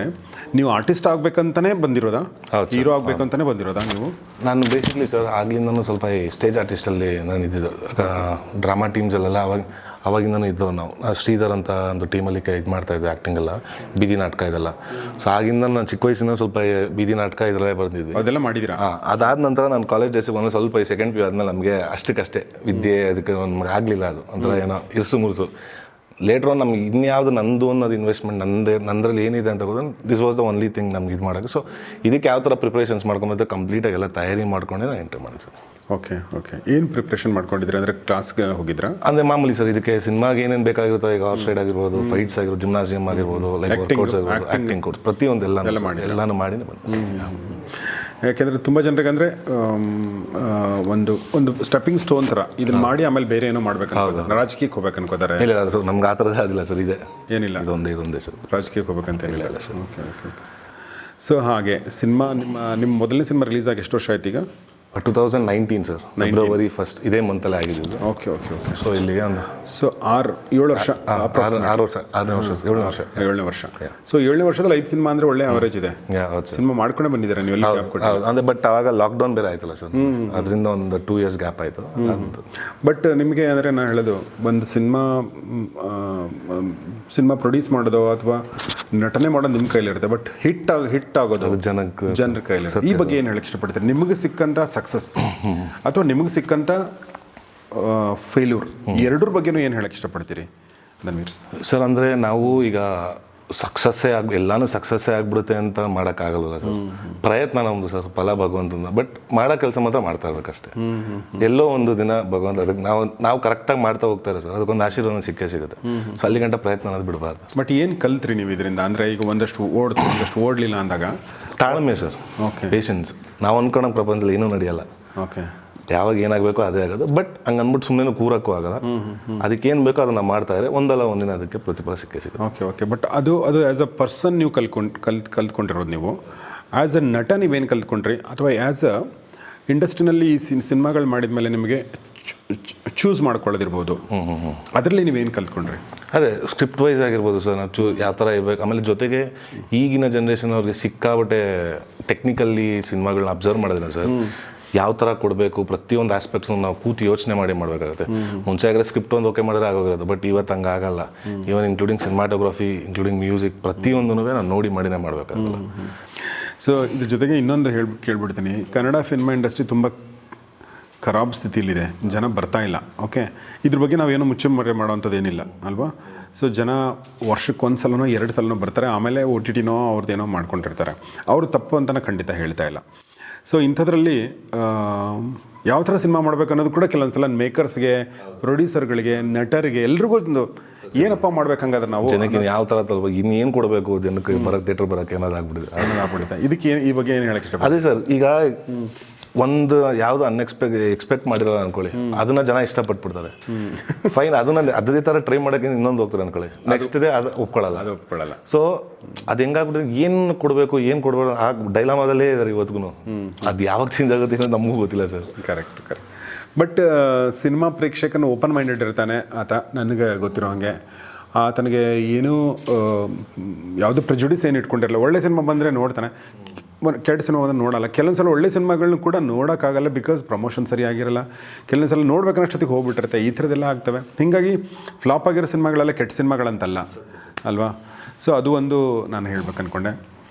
ನೀವು ಆರ್ಟಿಸ್ಟ್ ಆಗಬೇಕಂತಲೇ ಬಂದಿರೋದಾ, ಹೀರೋ ಆಗಬೇಕಂತಲೇ ಬಂದಿರೋದಾ ನೀವು? ನಾನು ಬೇಸಿಕ್ಲಿ ಸರ್ ಆಗ್ಲಿಂದನೂ ಸ್ವಲ್ಪ ಈ ಸ್ಟೇಜ್ ಆರ್ಟಿಸ್ಟಲ್ಲಿ ನಾನು ಇದ್ದಿದ್ದು, ಡ್ರಾಮಾ ಟೀಮ್ಸಲ್ಲೆಲ್ಲ ಅವಾಗಿಂದನೂ ಇದ್ದವು ನಾವು. ಶ್ರೀಧರ್ ಅಂತ ಒಂದು ಟೀಮಲ್ಲಿ ಇದು ಮಾಡ್ತಾಯಿದ್ದೆ, ಆ್ಯಕ್ಟಿಂಗೆಲ್ಲ, ಬೀದಿ ನಾಟಕ ಇದೆಲ್ಲ. ಸೊ ಆಗಿಂದ ನಾನು ಚಿಕ್ಕ ವಯಸ್ಸಿನ ಸ್ವಲ್ಪ ಬೀದಿ ನಾಟಕ ಇದರಲ್ಲೇ ಬರ್ತಿದ್ವಿ, ಅದೆಲ್ಲ ಮಾಡಿದ್ದೀರಾ? ಅದಾದ ನಂತರ ನಾನು ಕಾಲೇಜ್ ಡೇಸಿಗೆ ಬಂದು ಸ್ವಲ್ಪ ಸೆಕೆಂಡ್ ಪಿ ಆದಮೇಲೆ ನಮಗೆ ಅಷ್ಟಕ್ಕಷ್ಟೇ ವಿದ್ಯೆ ಅದಕ್ಕೆ ನಮ್ಗೆ ಆಗಲಿಲ್ಲ, ಅದು ಒಂಥರ ಏನೋ ಇರ್ಸು ಮುರ್ಸು. ಲೇಟ್ರ್ ಆನ್ ನಮ್ಗೆ ಇನ್ಯಾವುದು ನಂದು ಅನ್ನೋದು ಇನ್ವೆಸ್ಟ್ಮೆಂಟ್ ನಂದ್ರಲ್ಲಿ ಏನಿದೆ ಅಂತ ಗೊತ್ತು, this was the only thing ನಮ್ಗೆ ಇದು ಮಾಡೋಕ್ಕೆ. ಸೊ ಇದಕ್ಕೆ ಯಾವ ಥರ ಪ್ರಿಪ್ರೇಷನ್ಸ್ ಮಾಡ್ಕೊಂಬತ್ತೆ ಕಂಪ್ಲೀಟಾಗಿ ಎಲ್ಲ ತಯಾರಿ ಮಾಡ್ಕೊಂಡೆ ನಾನು ಎಂಟ್ರಿ ಮಾಡಿ ಸರ್. ಓಕೆ, ಏನು ಪ್ರಿಪ್ರೇಷನ್ ಮಾಡ್ಕೊಂಡಿದ್ರಿ? ಅಂದರೆ ಕ್ಲಾಸ್ಗೆ ಹೋಗಿದ್ರಾ? ಅಂದರೆ ಮಾಮೂಲಿ ಸರ್, ಇದಕ್ಕೆ ಸಿನಿಮಾಗೆ ಏನೇನು ಬೇಕಾಗಿರುತ್ತೋ, ಈಗ ಔಟ್ ಸೈಡ್ ಆಗಿರ್ಬೋದು, ಫೈಟ್ಸ್ ಆಗಿರ್ಬೋದು, ಜಿಮ್ನಾಸಿಯಮ್ ಆಗಿರ್ಬೋದು, ಲೈಕ್ ವರ್ಕೌಟ್ಸ್ ಆಗಿರ್ಬೋದು, ಆ್ಯಕ್ಟಿಂಗ್ ಕೋರ್ಸ್ ಪ್ರತಿಯೊಂದು ಎಲ್ಲನೂ ಮಾಡಿ ಬಂದು. ಯಾಕೆಂದರೆ ತುಂಬ ಜನರಿಗೆ ಅಂದರೆ ಒಂದು ಸ್ಟೆಪ್ಪಿಂಗ್ ಸ್ಟೋನ್ ಥರ ಇದನ್ನು ಮಾಡಿ ಆಮೇಲೆ ಬೇರೆ ಏನೋ ಮಾಡ್ಬೇಕು, ರಾಜಕೀಯಕ್ಕೆ ಹೋಗ್ಬೇಕು ಅನ್ಕೋತಾರೆ. ಇಲ್ಲ ಸರ್, ನಮ್ಗೆ ಆ ಥರದ್ದು ಆಗಿಲ್ಲ ಸರ್, ಇದೆ ಏನಿಲ್ಲ, ಇದೊಂದೇ ಸರ್, ರಾಜಕೀಯಕ್ಕೆ ಹೋಗ್ಬೇಕಂತ ಏನಿಲ್ಲ ಸರ್. ಓಕೆ. ಸೊ ಹಾಗೆ ಸಿನಿಮಾ ನಿಮ್ಮ ಮೊದಲನೇ ಸಿನಿಮಾ ರಿಲೀಸ್ ಆಗಿ ಎಷ್ಟು ವರ್ಷ ಆಯ್ತು ಈಗ? 2019 ಸರ್, ಫೆಬ್ರವರಿ 1 ಇದೇ ಮಂತಲ್ಲೇ ಆಗಿದ್ದು. ಓಕೆ. ಸೊ ಇಲ್ಲಿಗೆ ಒಂದು ಸೊ 6-7 ವರ್ಷ, 7ನೇ ವರ್ಷ. ಸೊ 7ನೇ ವರ್ಷದಲ್ಲಿ 5 ಸಿನಿಮಾ ಅಂದರೆ ಒಳ್ಳೆ ಅವರೇಜ್ ಇದೆ. ಸಿನಿಮಾ ಮಾಡ್ಕೊಂಡೇ ಬಂದಿದ್ದಾರೆ ನೀವು ಎಲ್ಲ? ಅಂದರೆ ಬಟ್ ಅವಾಗ ಲಾಕ್ಡೌನ್ ಬೇರೆ ಆಯ್ತಲ್ಲ ಸರ್, ಅದರಿಂದ ಒಂದು 2 years ಗ್ಯಾಪ್ ಆಯಿತು. ಬಟ್ ನಿಮಗೆ ಅಂದರೆ ನಾನು ಹೇಳೋದು, ಒಂದು ಸಿನಿಮಾ ಪ್ರೊಡ್ಯೂಸ್ ಮಾಡೋದು ಅಥವಾ ನಟನೆ ಮಾಡೋದು ನಿಮ್ಮ ಕೈಲಿರುತ್ತೆ, ಬಟ್ ಹಿಟ್ ಆಗೋದು ಜನರ ಕೈಲಿರುತ್ತೆ. ಈ ಬಗ್ಗೆ ಏನು ಹೇಳಕ್ಕೆ ಇಷ್ಟಪಡ್ತೀರಿ? ನಿಮಗೆ ಸಿಕ್ಕಂಥ ಸಕ್ಸಸ್ ಅಥವಾ ನಿಮಗೆ ಸಿಕ್ಕಂಥ ಫೇಲ್ಯೂರ್, ಎರಡರ ಬಗ್ಗೆನೂ ಏನು ಹೇಳಕ್ಕೆ ಇಷ್ಟಪಡ್ತೀರಿ ಧನ್ವೀರ್ ಸರ್? ಅಂದರೆ ನಾವು ಈಗ ಎಲ್ಲಾನು ಸಕ್ಸಸ್ಸೇ ಆಗಿಬಿಡುತ್ತೆ ಅಂತ ಮಾಡೋಕ್ಕಾಗಲ್ಲ ಸರ್. ಪ್ರಯತ್ನ ನಮ್ಮದು ಸರ್, ಫಲ ಭಗವಂತನ. ಬಟ್ ಮಾಡೋ ಕೆಲಸ ಮಾತ್ರ ಮಾಡ್ತಾ ಇರ್ಬೇಕಷ್ಟೇ. ಎಲ್ಲೋ ಒಂದು ದಿನ ಭಗವಂತ ಅದಕ್ಕೆ ನಾವು ಕರೆಕ್ಟಾಗಿ ಮಾಡ್ತಾ ಹೋಗ್ತಾರೆ ಸರ್, ಅದಕ್ಕೊಂದು ಆಶೀರ್ವಾದ ಸಿಕ್ಕೇ ಸಿಗುತ್ತೆ. ಸೊ ಅಲ್ಲಿ ಗಂಟ ಪ್ರಯತ್ನ ಅನ್ನೋದು ಬಿಡಬಾರ್ದು. ಬಟ್ ಏನು ಕಲ್ತ್ರಿ ನೀವು ಇದರಿಂದ? ಅಂದರೆ ಈಗ ಒಂದಷ್ಟು ಓಡಲಿಲ್ಲ ಅಂದಾಗ ತಾಳ್ಮೆ ಸರ್, ಪೇಷನ್ಸ್. ನಾವು ಅನ್ಕೊಳೋ ಪ್ರಪಂಚದಲ್ಲಿ ಏನೂ ನಡೆಯಲ್ಲ. ಓಕೆ, ಯಾವಾಗ ಏನಾಗಬೇಕೋ ಅದೇ ಆಗೋದು. ಬಟ್ ಹಂಗೆ ಅಂದ್ಬಿಟ್ಟು ಸುಮ್ಮನೆ ಕೂರಕ್ಕೂ ಆಗಲ್ಲ. ಅದಕ್ಕೆ ಏನು ಬೇಕೋ ಅದನ್ನು ಮಾಡ್ತಾ ಇದ್ರೆ ಒಂದಲ್ಲ ಒಂದಿನ ಅದಕ್ಕೆ ಪ್ರತಿಫಲ ಸಿಕ್ಕೇ ಸಿಗುತ್ತೆ. ಓಕೆ. ಬಟ್ ಅದು ಆ್ಯಸ್ ಅ ಪರ್ಸನ್ ನೀವು ಕಲ್ತ್ಕೊಂಡಿರೋದು, ನೀವು ಆ್ಯಸ್ ಅ ನಟ ನೀವೇನು ಕಲ್ತ್ಕೊಂಡ್ರಿ, ಅಥವಾ ಆ್ಯಸ್ ಅ ಇಂಡಸ್ಟ್ರಿನಲ್ಲಿ ಈ ಸಿನಿಮಾಗಳು ಮಾಡಿದ ಮೇಲೆ ನಿಮಗೆ ಚೂಸ್ ಮಾಡ್ಕೊಳ್ಳೋದಿರ್ಬೋದು, ಅದರಲ್ಲಿ ನೀವೇನು ಕಲ್ತ್ಕೊಂಡ್ರಿ? ಅದೇ ಸ್ಕ್ರಿಪ್ಟ್ ವೈಸ್ ಆಗಿರ್ಬೋದು ಸರ್, ನಾವು ಯಾವ ಥರ ಇರಬೇಕು. ಆಮೇಲೆ ಜೊತೆಗೆ ಈಗಿನ ಜನ್ರೇಷನ್ ಅವ್ರಿಗೆ ಸಿಕ್ಕಾಬಟ್ಟೆ ಟೆಕ್ನಿಕಲ್ಲಿ ಸಿನಿಮಾಗಳನ್ನ ಅಬ್ಸರ್ವ್ ಮಾಡಿದ್ರೆ ಸರ್, ಯಾವ ಥರ ಕೊಡಬೇಕು ಪ್ರತಿಯೊಂದು ಆಸ್ಪೆಕ್ಟ್ಸ್ನು ನಾವು ಕೂತು ಯೋಚನೆ ಮಾಡಿ ಮಾಡಬೇಕಾಗುತ್ತೆ. ಮುಂಚೆ ಆಗಿರೋ ಸ್ಕ್ರಿಪ್ಟ್ ಒಂದು ಓಕೆ ಮಾಡಿದ್ರೆ ಆಗೋಗಿರೋದು, ಬಟ್ ಇವತ್ತು ಹಂಗೆ ಆಗಲ್ಲ. Even including cinematography, including music, ಪ್ರತಿಯೊಂದೂ ನಾನು ನೋಡಿ ಮಾಡಿನೇ ಮಾಡಬೇಕಾಗಲ್ಲ. ಸೊ ಇದ್ರ ಜೊತೆಗೆ ಇನ್ನೊಂದು ಕೇಳ್ಬಿಡ್ತೀನಿ, ಕನ್ನಡ ಫಿಲ್ಮ್ ಇಂಡಸ್ಟ್ರಿ ತುಂಬ ಖರಾಬ್ ಸ್ಥಿತಿಲಿದೆ, ಜನ ಬರ್ತಾ ಇಲ್ಲ. ಓಕೆ, ಇದ್ರ ಬಗ್ಗೆ ನಾವೇನು ಮುಚ್ಚುಮರೆ ಮಾಡೋವಂಥದ್ದು ಏನಿಲ್ಲ ಅಲ್ವಾ. ಸೊ ಜನ ವರ್ಷಕ್ಕೊಂದು ಸಲನೋ 2 ಸಲನೋ ಬರ್ತಾರೆ, ಆಮೇಲೆ OTTನೋ ಅವ್ರದ್ದೇನೋ ಮಾಡ್ಕೊಂಡಿರ್ತಾರೆ. ಅವರು ತಪ್ಪು ಅಂತಲೇ ಖಂಡಿತ ಹೇಳ್ತಾ ಇಲ್ಲ. ಸೊ ಇಂಥದ್ರಲ್ಲಿ ಯಾವ ಥರ ಸಿನಿಮಾ ಮಾಡಬೇಕು ಅನ್ನೋದು ಕೂಡ ಕೆಲವೊಂದು ಸಲ ಮೇಕರ್ಸ್ಗೆ, ಪ್ರೊಡ್ಯೂಸರ್ಗಳಿಗೆ, ನಟರಿಗೆ ಎಲ್ರಿಗೂ ಒಂದು ಏನಪ್ಪ ಮಾಡ್ಬೇಕು ಹಂಗಾದ್ರೆ ನಾವು ಜನಕ್ಕೆ ಯಾವ ಥರ ತರಬೇಕು, ಇನ್ನೇನು ಕೊಡಬೇಕು ಜನಕ್ಕೆ ಬರೋಕ್ಕೆ, ಥಿಯೇಟ್ರ್ ಬರೋಕ್ಕೆ ಅನ್ನೋದಾಗ್ಬಿಟ್ಟಿದೆ. ಆಗ್ಬಿಡುತ್ತೆ. ಇದಕ್ಕೆ ಈ ಬಗ್ಗೆ ಏನು ಹೇಳಕ್ಕೆ ಇಷ್ಟ? ಅದೇ ಸರ್, ಈಗ ಒಂದು ಯಾವುದು ಎಕ್ಸ್ಪೆಕ್ಟ್ ಮಾಡಿರಲ್ಲ ಅನ್ಕೊಳ್ಳಿ, ಅದನ್ನ ಜನ ಇಷ್ಟಪಟ್ಬಿಡ್ತಾರೆ. ಫೈನ್, ಅದನ್ನ ಅದೇ ಥರ ಟ್ರೈ ಮಾಡೋಕ್ಕೆ ಇನ್ನೊಂದು ಹೋಗ್ತಾರೆ ಅನ್ಕೊಳ್ಳಿ, ನೆಕ್ಸ್ಟ್ ಡೇ ಅದು ಒಪ್ಕೊಳ್ಳಲ್ಲ. ಸೊ ಅದು ಹೆಂಗಾಗ್ಬಿಟ್ರೆ ಏನು ಕೊಡಬೇಕು ಏನು ಕೊಡಬಾರ್ದು ಆ ಡೈಲಾಮಾದಲ್ಲೇ ಇದ್ದಾರೆ ಇವತ್ತಿಗೂ. ಅದು ಯಾವಾಗ ಚೇಂಜ್ ಆಗುತ್ತೆ ಅನ್ನೋದು ನಮಗೂ ಗೊತ್ತಿಲ್ಲ ಸರ್. ಕರೆಕ್ಟ್. ಬಟ್ ಸಿನಿಮಾ ಪ್ರೇಕ್ಷಕನ ಓಪನ್ ಮೈಂಡೆಡ್ ಇರ್ತಾನೆ ಆತ, ನನಗೆ ಗೊತ್ತಿರೋ ಹಾಗೆ. ಆತನಿಗೆ ಏನೂ ಯಾವುದೋ ಪ್ರೆಜುಡಿಸ್ ಏನು ಇಟ್ಕೊಂಡಿರಲ್ಲ. ಒಳ್ಳೆ ಸಿನಿಮಾ ಬಂದರೆ ನೋಡ್ತಾನೆ, ಕೆಟ್ಟ ಸಿನಿಮಾ ಬಂದರೆ ನೋಡಲ್ಲ. ಕೆಲವೊಂದು ಸಲ ಒಳ್ಳೆ ಸಿನಿಮಾಗಳನ್ನ ಕೂಡ ನೋಡೋಕ್ಕಾಗಲ್ಲ, ಬಿಕಾಸ್ ಪ್ರಮೋಷನ್ ಸರಿಯಾಗಿರಲ್ಲ. ಕೆಲವೊಂದು ಸಲ ನೋಡ್ಬೇಕನ್ನಷ್ಟೊತ್ತಿಗೆ ಹೋಗ್ಬಿಟ್ಟಿರುತ್ತೆ. ಈ ಥರದ್ದೆಲ್ಲ ಆಗ್ತವೆ. ಹೀಗಾಗಿ ಫ್ಲಾಪ್ ಆಗಿರೋ ಸಿನಿಮಾಗಳೆಲ್ಲ ಕೆಟ್ಟ ಸಿನಿಮಾಗಳಂತಲ್ಲ ಅಲ್ವಾ. ಸೊ ಅದು ಒಂದು ನಾನು ಹೇಳ್ಬೇಕು ಅಂದ್ಕೊಂಡೆ.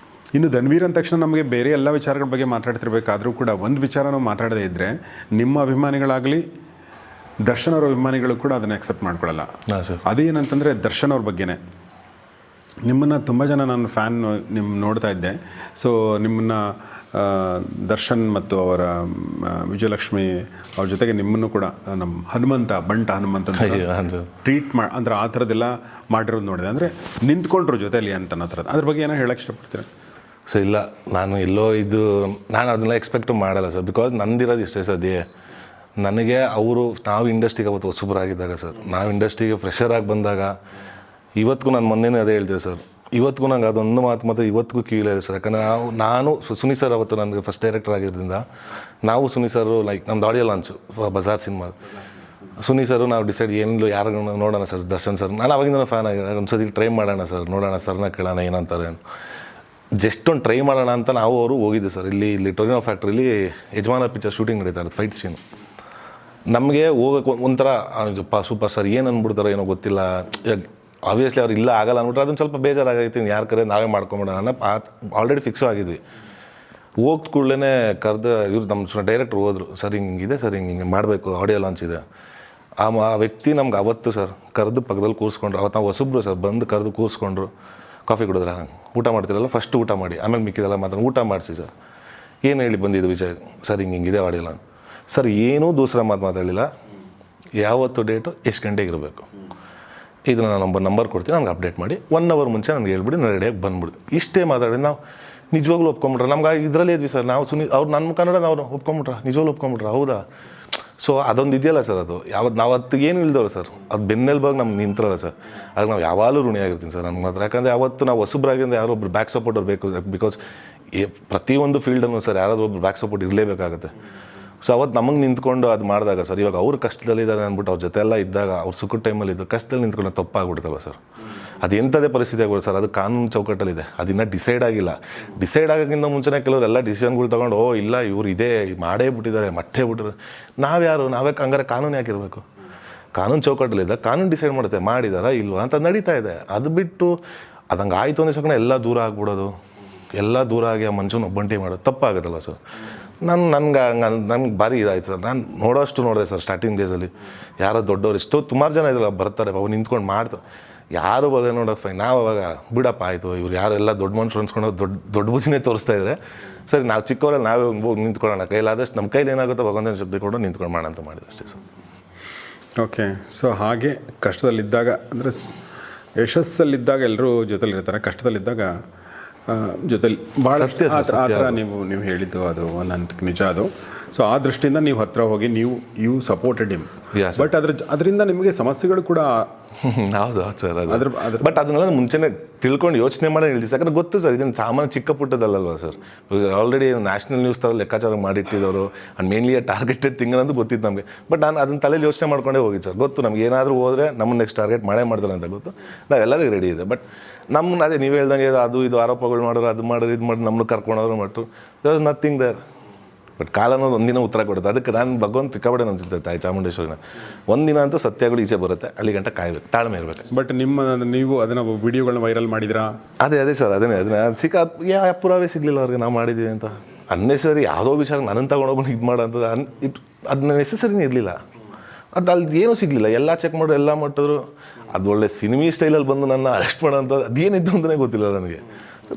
ಇನ್ನು ಧನ್ವೀರ್ ಅಂದ ತಕ್ಷಣ ನಮಗೆ ಬೇರೆ ಎಲ್ಲ ವಿಚಾರಗಳ ಬಗ್ಗೆ ಮಾತಾಡ್ತಿರ್ಬೇಕಾದ್ರೂ ಕೂಡ ಒಂದು ವಿಚಾರ ನಾವು ಮಾತಾಡದೇ ಇದ್ದರೆ, ನಿಮ್ಮ ಅಭಿಮಾನಿಗಳಾಗಲಿ ದರ್ಶನ್ ಅವರ ಅಭಿಮಾನಿಗಳು ಕೂಡ ಅದನ್ನು ಅಕ್ಸೆಪ್ಟ್ ಮಾಡ್ಕೊಳ್ಳಲ್ಲ. ಅದೇನಂತಂದರೆ ದರ್ಶನ್ ಅವ್ರ ಬಗ್ಗೆನೇ. ನಿಮ್ಮನ್ನು ತುಂಬ ಜನ ನಾನು ಫ್ಯಾನ್ ನೋಡ್ತಾ ಇದ್ದೆ. ಸೊ ನಿಮ್ಮನ್ನು ದರ್ಶನ್ ಮತ್ತು ಅವರ ವಿಜಯಲಕ್ಷ್ಮಿ ಅವ್ರ ಜೊತೆಗೆ ನಿಮ್ಮನ್ನು ಕೂಡ ನಮ್ಮ ಬಂಟ ಹನುಮಂತ ಟ್ರೀಟ್ ಅಂದರೆ ಆ ಥರದ್ದೆಲ್ಲ ಮಾಡಿರೋದು ನೋಡಿದೆ. ಅಂದರೆ ನಿಂತ್ಕೊಂಡ್ರು ಜೊತೆಯಲ್ಲಿ ಅಂತ ಅನ್ನೋ ಥರದ್ದು. ಅದ್ರ ಬಗ್ಗೆ ಏನೋ ಹೇಳಕ್ಕೆ ಇಷ್ಟಪಡ್ತೀರಾ? ಸೊ ಇಲ್ಲ, ನಾನು ನಾನು ಅದನ್ನೆಲ್ಲ ಎಕ್ಸ್ಪೆಕ್ಟು ಮಾಡಲ್ಲ ಸರ್. ಬಿಕಾಸ್ ನಂದಿರೋದು ಇಷ್ಟೇ ಸದ್ಯ. ನನಗೆ ನಾವು ಇಂಡಸ್ಟ್ರಿಗೆ ಅವತ್ತು ಹೊಸಬರಾಗಿದ್ದಾಗ ಸರ್, ನಾವು ಇಂಡಸ್ಟ್ರಿಗೆ ಫ್ರೆಷರ್ ಆಗಿ ಬಂದಾಗ, ಇವತ್ತಿಗೂ ನಾನು ಮೊನ್ನೆನೇ ಅದೇ ಹೇಳ್ತೀವಿ ಸರ್, ಇವತ್ತಿಗೂ ನಂಗೆ ಅದೊಂದು ಮಾತು ಇವತ್ತಿಗೂ ಕಿವಿಲೇ ಇದೆ ಸರ್. ಯಾಕಂದರೆ ನಾನು ಸುನಿ ಸರ್ ಅವತ್ತು ನನಗೆ ಫಸ್ಟ್ ಡೈರೆಕ್ಟರ್ ಆಗಿದ್ದರಿಂದ, ನಾವು ಸುನಿ ಸರ್ ಲೈಕ್ ನಮ್ದು audio launch Bazaar cinema, Suni sir ನಾವು ಡಿಸೈಡ್ ಏನಿಲ್ಲ ಯಾರು ನೋಡೋಣ ಸರ್, ದರ್ಶನ್ ಸರ್. ನಾನು ಅವಾಗಿಂದ ಫ್ಯಾನ್ ಆಗಿ ಒಂದ್ಸತಿ ಟ್ರೈ ಮಾಡೋಣ ಸರ್, ನೋಡೋಣ ಸರ್ನ ಕೇಳೋಣ ಏನಂತಾರೆ ಅಂತ. ಜಸ್ಟ್ ಒಂದು ಟ್ರೈ ಮಾಡೋಣ ಅಂತ ನಾವು ಹೋಗಿದ್ದೆ ಸರ್. ಇಲ್ಲಿ ಟೊರಿನೋ ಫ್ಯಾಕ್ಟ್ರಿಲಿ ಯಜಮಾನ ಪಿಕ್ಚರ್ ಶೂಟಿಂಗ್ ನಡೀತಾ ಇರೋದು, ಫೈಟ್ ಸೀನು. ನಮಗೆ ಹೋಗೋಕೆ ಒಂಥರ ಸೂಪರ್ ಸರ್ ಏನು ಅಂದ್ಬಿಡ್ತಾರೋ ಏನೋ ಗೊತ್ತಿಲ್ಲ. ಆಬ್ವಿಯಸ್ಲಿ ಅವ್ರು ಇಲ್ಲ ಆಗಲ್ಲ ಅಂದ್ಬಿಟ್ರೆ ಅದೊಂದು ಸ್ವಲ್ಪ ಬೇಜಾರಾಗೈತಿ, ಯಾರ ಕರೆ ನಾವೇ ಮಾಡ್ಕೊಂಬಿಡೋಣ ಅನ್ನೋ ಆಲ್ರೆಡಿ ಫಿಕ್ಸು ಆಗಿದ್ವಿ. ಹೋಗ್ದ ಕೂಡಲೇ ಕರೆದು ಇವ್ರು ನಮ್ಮ ಡೈರೆಕ್ಟ್ರು ಹೋದರು, ಸರ್ ಹಿಂಗಿದೆ ಸರ್, ಹಿಂಗೆ ಮಾಡಬೇಕು, ಆಡಿಯೋ ಲಾಂಚ್ ಇದೆ. ಆ ವ್ಯಕ್ತಿ ನಮ್ಗೆ ಅವತ್ತು ಸರ್ ಕರೆದು ಪಕ್ಕದಲ್ಲಿ ಕೂರಿಸ್ಕೊಂಡ್ರು. ಅವತ್ತು ನಾವು ಹೊಸಬ್ರು ಸರ್, ಬಂದು ಕರೆದು ಕೂರಿಸ್ಕೊಂಡ್ರು. ಕಾಫಿ ಕುಡಿದ್ರೆ ಊಟ ಮಾಡ್ತಿರಲ್ಲ, ಫಸ್ಟ್ ಊಟ ಮಾಡಿ ಆಮೇಲೆ ಮಿಕ್ಕಿದೆಲ್ಲ ಮಾತ್ರ ಊಟ ಮಾಡಿಸಿ ಸರ್. ಏನು ಹೇಳಿ ಬಂದಿದ್ದು ವಿಜಯ್ ಸರ್, ಹಿಂಗಿದೆ ಆಡಿಯೋ ಲಾಂಚ್ ಸರ್. ಏನೂ ದೂಸರ ಮಾತಾಡಲಿಲ್ಲ. ಯಾವತ್ತು ಡೇಟು ಎಷ್ಟು ಗಂಟೆಗೆ ಇರಬೇಕು ಇದನ್ನು ನಾನು ನಂಬರ್ ಕೊಡ್ತೀನಿ, ನನಗೆ ಅಪ್ಡೇಟ್ ಮಾಡಿ 1 ಅವರ್ ಮುಂಚೆ ನನಗೆ ಹೇಳ್ಬಿಡಿ, ನಾನು ರೆಡಿಯಾಗಿ ಬಂದ್ಬಿಡ್ತು. ಇಷ್ಟೇ ಮಾತಾಡಿ ನಾವು ನಿಜವಾಗ್ಲೂ ಒಪ್ಕೊಂಬಿಟ್ರೆ. ನಮ್ಗೆ ಇದರಲ್ಲೇ ಇದ್ವಿ ಸರ್ ನಾವು. ಅವ್ರು ನನ್ನ ಕನ್ನಡ ಅವ್ರು ಒಪ್ಕೊಂಬಿಟ್ರ, ನಿಜವಾಗ್ಲೂ ಒಪ್ಕೊಂಬಿಟ್ರ. ಹೌದಾ? ಸೊ ಅದೊಂದು ಇದೆಯಲ್ಲ ಸರ್, ಅದು ನಾವು ಏನು ಇಲ್ದವ್ರು ಸರ್, ಅದು ಬೆನ್ನೆಲ್ಬಾಗಿ ನಮ್ಗೆ ನಿಂತಿರಲ್ಲ ಸರ್. ಅದಕ್ಕೆ ನಾವು ಯಾವಾಗಲೂ ಋಣಿಯಾಗಿರ್ತೀನಿ ಸರ್ ನನಗೆ ಮಾತ್ರ. ಯಾಕಂದರೆ ಅವತ್ತು ನಾವು ಹೊಸಬ್ರಾಗಿಂದ ಯಾರೋ ಒಬ್ರು ಬ್ಯಾಕ್ ಸಪೋರ್ಟರ್ ಬೇಕು. ಬಿಕಾಸ್ ಪ್ರತಿಯೊಂದು ಫೀಲ್ಡನ್ನು ಸರ್ ಯಾರಾದರೂ ಒಬ್ರು ಬ್ಯಾಕ್ ಸಪೋರ್ಟ್ ಇರಲೇಬೇಕಾಗುತ್ತೆ. ಸೊ ಅವತ್ತು ನಮಗೆ ನಿಂತ್ಕೊಂಡು ಅದು ಮಾಡಿದಾಗ ಸರ್, ಇವಾಗ ಅವ್ರು ಕಷ್ಟದಲ್ಲಿದ್ದಾರೆ ಅಂದ್ಬಿಟ್ಟು ಅವ್ರ ಜೊತೆ ಎಲ್ಲ ಇದ್ದಾಗ, ಅವ್ರು ಸುಖದ ಟೈಮಲ್ಲಿ ಇದ್ದು ಕಷ್ಟದಲ್ಲಿ ನಿಂತ್ಕೊಂಡು ತಪ್ಪಾಗ್ಬಿಡ್ತಲ್ಲ ಸರ್. ಅದು ಎಂಥದೇ ಪರಿಸ್ಥಿತಿ ಆಗ್ಬೋದು ಸರ್, ಅದು ಕಾನೂನು ಚೌಕಟ್ಟಲ್ಲಿದೆ, ಅದನ್ನ ಡಿಸೈಡ್ ಆಗಿಲ್ಲ. ಡಿಸೈಡ್ ಆಗೋಕ್ಕಿಂತ ಮುಂಚೆನೇ ಕೆಲವರೆಲ್ಲ ಡಿಸಿಷನ್ಗಳು ತೊಗೊಂಡು ಇಲ್ಲ ಇವ್ರು ಇದೇ ಮಾಡೇ ಬಿಟ್ಟಿದ್ದಾರೆ, ಮಟ್ಟೇ ಬಿಟ್ಟಿದ್ದಾರೆ. ನಾವೇ ಹಂಗಾರೆ ಕಾನೂನು ಯಾಕಿರಬೇಕು? ಕಾನೂನು ಚೌಕಟ್ಟಲ್ಲಿದ್ದ ಕಾನೂನು ಡಿಸೈಡ್ ಮಾಡುತ್ತೆ, ಮಾಡಿದಾರಾ ಇಲ್ವಾ ಅಂತ ನಡೀತಾ ಇದೆ. ಅದು ಬಿಟ್ಟು ಅದಂಗೆ ಆಯಿತು ಅನ್ನೋ ಸಣ್ಣ ಎಲ್ಲ ದೂರ ಆಗ್ಬಿಡೋದು, ಎಲ್ಲ ದೂರ ಆಗಿ ಆ ಮನುಷ್ಯನ ಒಬ್ಬಂಟಿ ಮಾಡೋದು ತಪ್ಪಾಗುತ್ತಲ್ಲ ಸರ್. ನನಗೆ ಭಾರಿ ಇದಾಯ್ತು ಸರ್. ನಾನು ನೋಡಿದೆ ಸರ್ ಸ್ಟಾರ್ಟಿಂಗ್ ಡೇಸಲ್ಲಿ. ಯಾರೋ ದೊಡ್ಡವ್ರು ಸುಮಾರು ಜನ ಇದೆಲ್ಲ ಬರ್ತಾರೆ, ಅವು ನಿಂತ್ಕೊಂಡು ಮಾಡ್ತಾರೆ. ಯಾರು ಬದೇ ನೋಡೋಕೆ ಫೈನ್. ನಾವು ಅವಾಗ ಬಿಡಪ್ಪ ಆಯಿತು, ಇವ್ರು ಯಾರೆಲ್ಲ ದೊಡ್ಡ ಮನುಷ್ಯರು ಅನ್ಸ್ಕೊಂಡು ದೊಡ್ಡ ಬುದ್ಧಿನೇ ತೋರಿಸ್ತಾ ಇದ್ದಾರೆ. ಸರಿ ನಾವು ಚಿಕ್ಕವರಲ್ಲಿ ನಾವೇ ಹೋಗಿ ನಿಂತ್ಕೊಳ್ಳೋಣ, ಕೈಲಾದಷ್ಟು ನಮ್ಮ ಕೈಲಿ ಏನಾಗುತ್ತೋ ಭಗವಂತನ ಶಬ್ದ ಕೊಟ್ಟು ನಿಂತ್ಕೊಂಡು ಮಾಡೋಣ ಅಂತ ಮಾಡಿದೆ ಅಷ್ಟೇ ಸರ್. ಓಕೆ. ಸೊ ಹಾಗೆ ಕಷ್ಟದಲ್ಲಿದ್ದಾಗ, ಅಂದರೆ ಯಶಸ್ಸಲ್ಲಿದ್ದಾಗ ಎಲ್ಲರೂ ಜೊತೆಲಿರ್ತಾರೆ, ಕಷ್ಟದಲ್ಲಿದ್ದಾಗ ಜೊತೆಲಿ ಭಾಳ ಆ ಥರ ನೀವು ಹೇಳಿದ್ದು ಅದು ಒಂದು ಹಂತಕ್ಕೆ ನಿಜ ಅದು. ಸೊ ಆ ದೃಷ್ಟಿಯಿಂದ ನೀವು ಹತ್ತಿರ ಹೋಗಿ ಯು ಸಪೋರ್ಟೆಡ್ ಹಿಮ್. ಬಟ್ ಅದರಿಂದ ನಿಮಗೆ ಸಮಸ್ಯೆಗಳು ಕೂಡ ಹೌದು ಸರ್. ಬಟ್ ಅದನ್ನೆಲ್ಲ ಮುಂಚೆನೇ ತಿಳ್ಕೊಂಡು ಯೋಚನೆ ಮಾಡಿ ಹೇಳಿದೆ. ಯಾಕಂದ್ರೆ ಗೊತ್ತು ಸರ್, ಇದನ್ನು ಸಾಮಾನ್ಯ ಚಿಕ್ಕ ಪುಟ್ಟದಲ್ಲಲ್ವ ಸರ್. ಆಲ್ರೆಡಿ ನ್ಯಾಷನಲ್ ನ್ಯೂಸ್ ಥರ ಲೆಕ್ಕಾಚಾರ ಮಾಡಿಟ್ಟಿದ್ದವರು, ಆ್ಯಂಡ್ ಮೇನ್ಲಿ ಟಾರ್ಗೆಟೆಡ್ ಥಿಂಗ್ ಅನ್ನೋದು ಗೊತ್ತಿತ್ತು ನಮಗೆ. ಬಟ್ ನಾನು ಅದನ್ನ ತಲೆಯಲ್ಲಿ ಯೋಚನೆ ಮಾಡ್ಕೊಂಡೇ ಹೋಗಿದ್ದು ಸರ್. ಗೊತ್ತು ನಮ್ಗೆ ಏನಾದರೂ ಹೋದರೆ ನಮ್ಮನ್ನು ನೆಕ್ಸ್ಟ್ ಟಾರ್ಗೆಟ್ ಮಾಡ್ತಾರೆ ಅಂತ ಗೊತ್ತು. ನಾವೆಲ್ಲದಕ್ಕೆ ರೆಡಿ ಇದೆ. ಬಟ್ ನಮ್ಮನ್ನ ಅದೇ ನೀವು ಹೇಳ್ದಂಗೆ ಅದು ಇದು ಆರೋಪಗಳು ಮಾಡೋರು, ಅದು ಮಾಡೋರು, ಇದು ಮಾಡಿ ನಮ್ಮನ್ನು ಕರ್ಕೊಂಡೋರು ಮಟ್ಟು there is nothing there. But ಕಾಲ ಅನ್ನೋದು ಒಂದಿನ ಉತ್ತರ ಕೊಡುತ್ತೆ. ಅದಕ್ಕೆ ನಾನು ಭಗವಂತ ಸಿಕ್ಕಾಪಟ್ಟೆ ನಂಬಿದ್ದೆ ತಾಯಿ ಚಾಮುಂಡೇಶ್ವರಿನ. ಒಂದಿನ ಅಂತೂ ಸತ್ಯಗಳು ಈಚೆ ಬರುತ್ತೆ, ಅಲ್ಲಿ ಗಂಟ ಕಾಯ್ಬೇಕು, ತಾಳ್ಮೆ ಇರಬೇಕು. ಬಟ್ ನೀವು ಅದನ್ನು ವಿಡಿಯೋಗಳನ್ನ ವೈರಲ್ ಮಾಡಿದ್ರಾ? ಅದೇ ಸರ್, ಅದನ್ನೇ ಯಾವ ಪುರಾವೆ ಸಿಗಲಿಲ್ಲ ಅವ್ರಿಗೆ ನಾವು ಮಾಡಿದ್ದೀವಿ ಅಂತ. ಅನ್ನೆಸರಿ ಯಾವುದೋ ವಿಚಾರ ನನ್ನನ್ನು ತಗೊಂಡೋಗ್ಬಿಟ್ಟು ಇದು ಮಾಡೋಂಥದ್ದು ಅದನ್ನ ನೆಸಸರಿನೇ ಇರಲಿಲ್ಲ. ಅದು ಅಲ್ಲಿ ಏನೂ ಸಿಗಲಿಲ್ಲ. ಎಲ್ಲ ಚೆಕ್ ಮಾಡೋರು, ಎಲ್ಲ ಮಟ್ಟಿದ್ರು. ಅದು ಒಳ್ಳೆ ಸಿನಿಮಿ ಸ್ಟೈಲಲ್ಲಿ ಬಂದು ನನ್ನ ಅರೆಸ್ಟ್ ಮಾಡೋಂಥದ್ದು ಅದೇನಿತ್ತು ಅಂತಲೇ ಗೊತ್ತಿಲ್ಲ ನನಗೆ.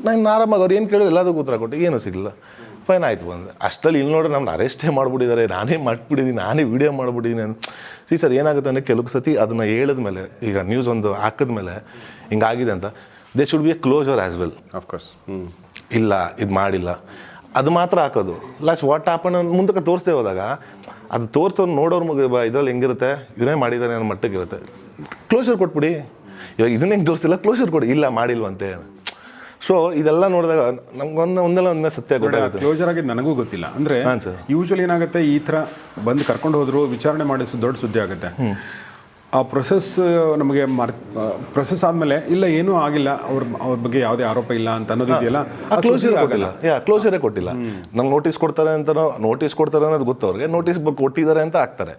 ನಾನು ಆರಾಮಾಗಿ ಅವ್ರು ಏನು ಕೇಳಿದ್ರು ಎಲ್ಲದಕ್ಕೂ ಉತ್ತರ ಕೊಟ್ಟು ಏನೂ ಸಿಗಲಿಲ್ಲ. ಫೈನ್ ಆಯಿತು ಬಂದೆ. ಅಷ್ಟರಲ್ಲಿ ಇಲ್ಲಿ ನೋಡ್ರೆ ನಮ್ಮನ್ನು ಅರೆಸ್ಟೇ ಮಾಡಿಬಿಟ್ಟಿದ್ದಾರೆ, ನಾನೇ ಮಾಡಿಬಿಟ್ಟಿದ್ದೀನಿ, ನಾನೇ ವೀಡಿಯೋ ಮಾಡಿಬಿಟ್ಟಿದ್ದೀನಿ ಅಂತ. ಸರ್ ಏನಾಗುತ್ತೆ ಅಂದರೆ ಕೆಲವು ಸತಿ ಅದನ್ನು ಹೇಳಿದ್ಮೇಲೆ, ಈಗ ನ್ಯೂಸ್ ಒಂದು ಹಾಕಿದ್ಮೇಲೆ ಹಿಂಗಾಗಿದೆ ಅಂತ, they should be a closer as well. Of course. ಇಲ್ಲ ಇದು ಮಾಡಿಲ್ಲ ಅದು ಮಾತ್ರ ಹಾಕೋದು. ಲಾಸ್ಟ್ ವಾಟ್ ಹ್ಯಾಪನ್ ಮುಂದಕ್ಕೆ ತೋರಿಸ್ತೇ ಹೋದಾಗ ಅದು ತೋರಿಸೋರು ನೋಡೋರು ಇದರಲ್ಲಿ ಹೆಂಗಿರುತ್ತೆ, ಇವನೇ ಮಾಡಿದ್ದಾನೆ ಅನ್ನೋ ಮಟ್ಟಕ್ಕೆ ಇರುತ್ತೆ. ಕ್ಲೋಸರ್ ಕೊಟ್ಬಿಡಿ. ಇವಾಗ ಇದನ್ನ ಹೆಂಗೆ ತೋರಿಸ್ತಿಲ್ಲ, ಕ್ಲೋಸರ್ ಕೊಡಿ. ಇಲ್ಲ ಮಾಡಿಲ್ವಂತೆ. ಸೊ ಇದೆಲ್ಲ ನೋಡಿದಾಗ ನಮ್ಗೆ ಒಂದೇ ಸತ್ಯ ಗೊತ್ತಾಗುತ್ತೆ. ಕ್ಲೋಸರ್ ಆಗಿದ್ದು ನನಗೂ ಗೊತ್ತಿಲ್ಲ. ಅಂದರೆ ಯೂಶ್ವಲಿ ಏನಾಗುತ್ತೆ, ಈ ಥರ ಬಂದು ಕರ್ಕೊಂಡು ಹೋದ್ರು, ವಿಚಾರಣೆ ಮಾಡಿ ದೊಡ್ಡ ಸುದ್ದಿ ಆಗುತ್ತೆ. ಆ ಪ್ರೊಸೆಸ್ ನಮಗೆ ಪ್ರೊಸೆಸ್ ಆದಮೇಲೆ ಇಲ್ಲ ಏನೂ ಆಗಿಲ್ಲ, ಅವ್ರ ಬಗ್ಗೆ ಯಾವುದೇ ಆರೋಪ ಇಲ್ಲ ಅಂತ ಅನ್ನೋದಿದೆಯಲ್ಲ, ಕ್ಲೋಸರ್ ಕೊಟ್ಟಿಲ್ಲ. ಕ್ಲೋಸರೇ ಕೊಟ್ಟಿಲ್ಲ. ನಮ್ಗೆ ನೋಟಿಸ್ ಕೊಡ್ತಾರೆ ಅನ್ನೋದು ಗೊತ್ತು ಅವ್ರಿಗೆ. ನೋಟಿಸ್ ಕೊಟ್ಟಿದ್ದಾರೆ ಅಂತ ಹಾಕ್ತಾರೆ.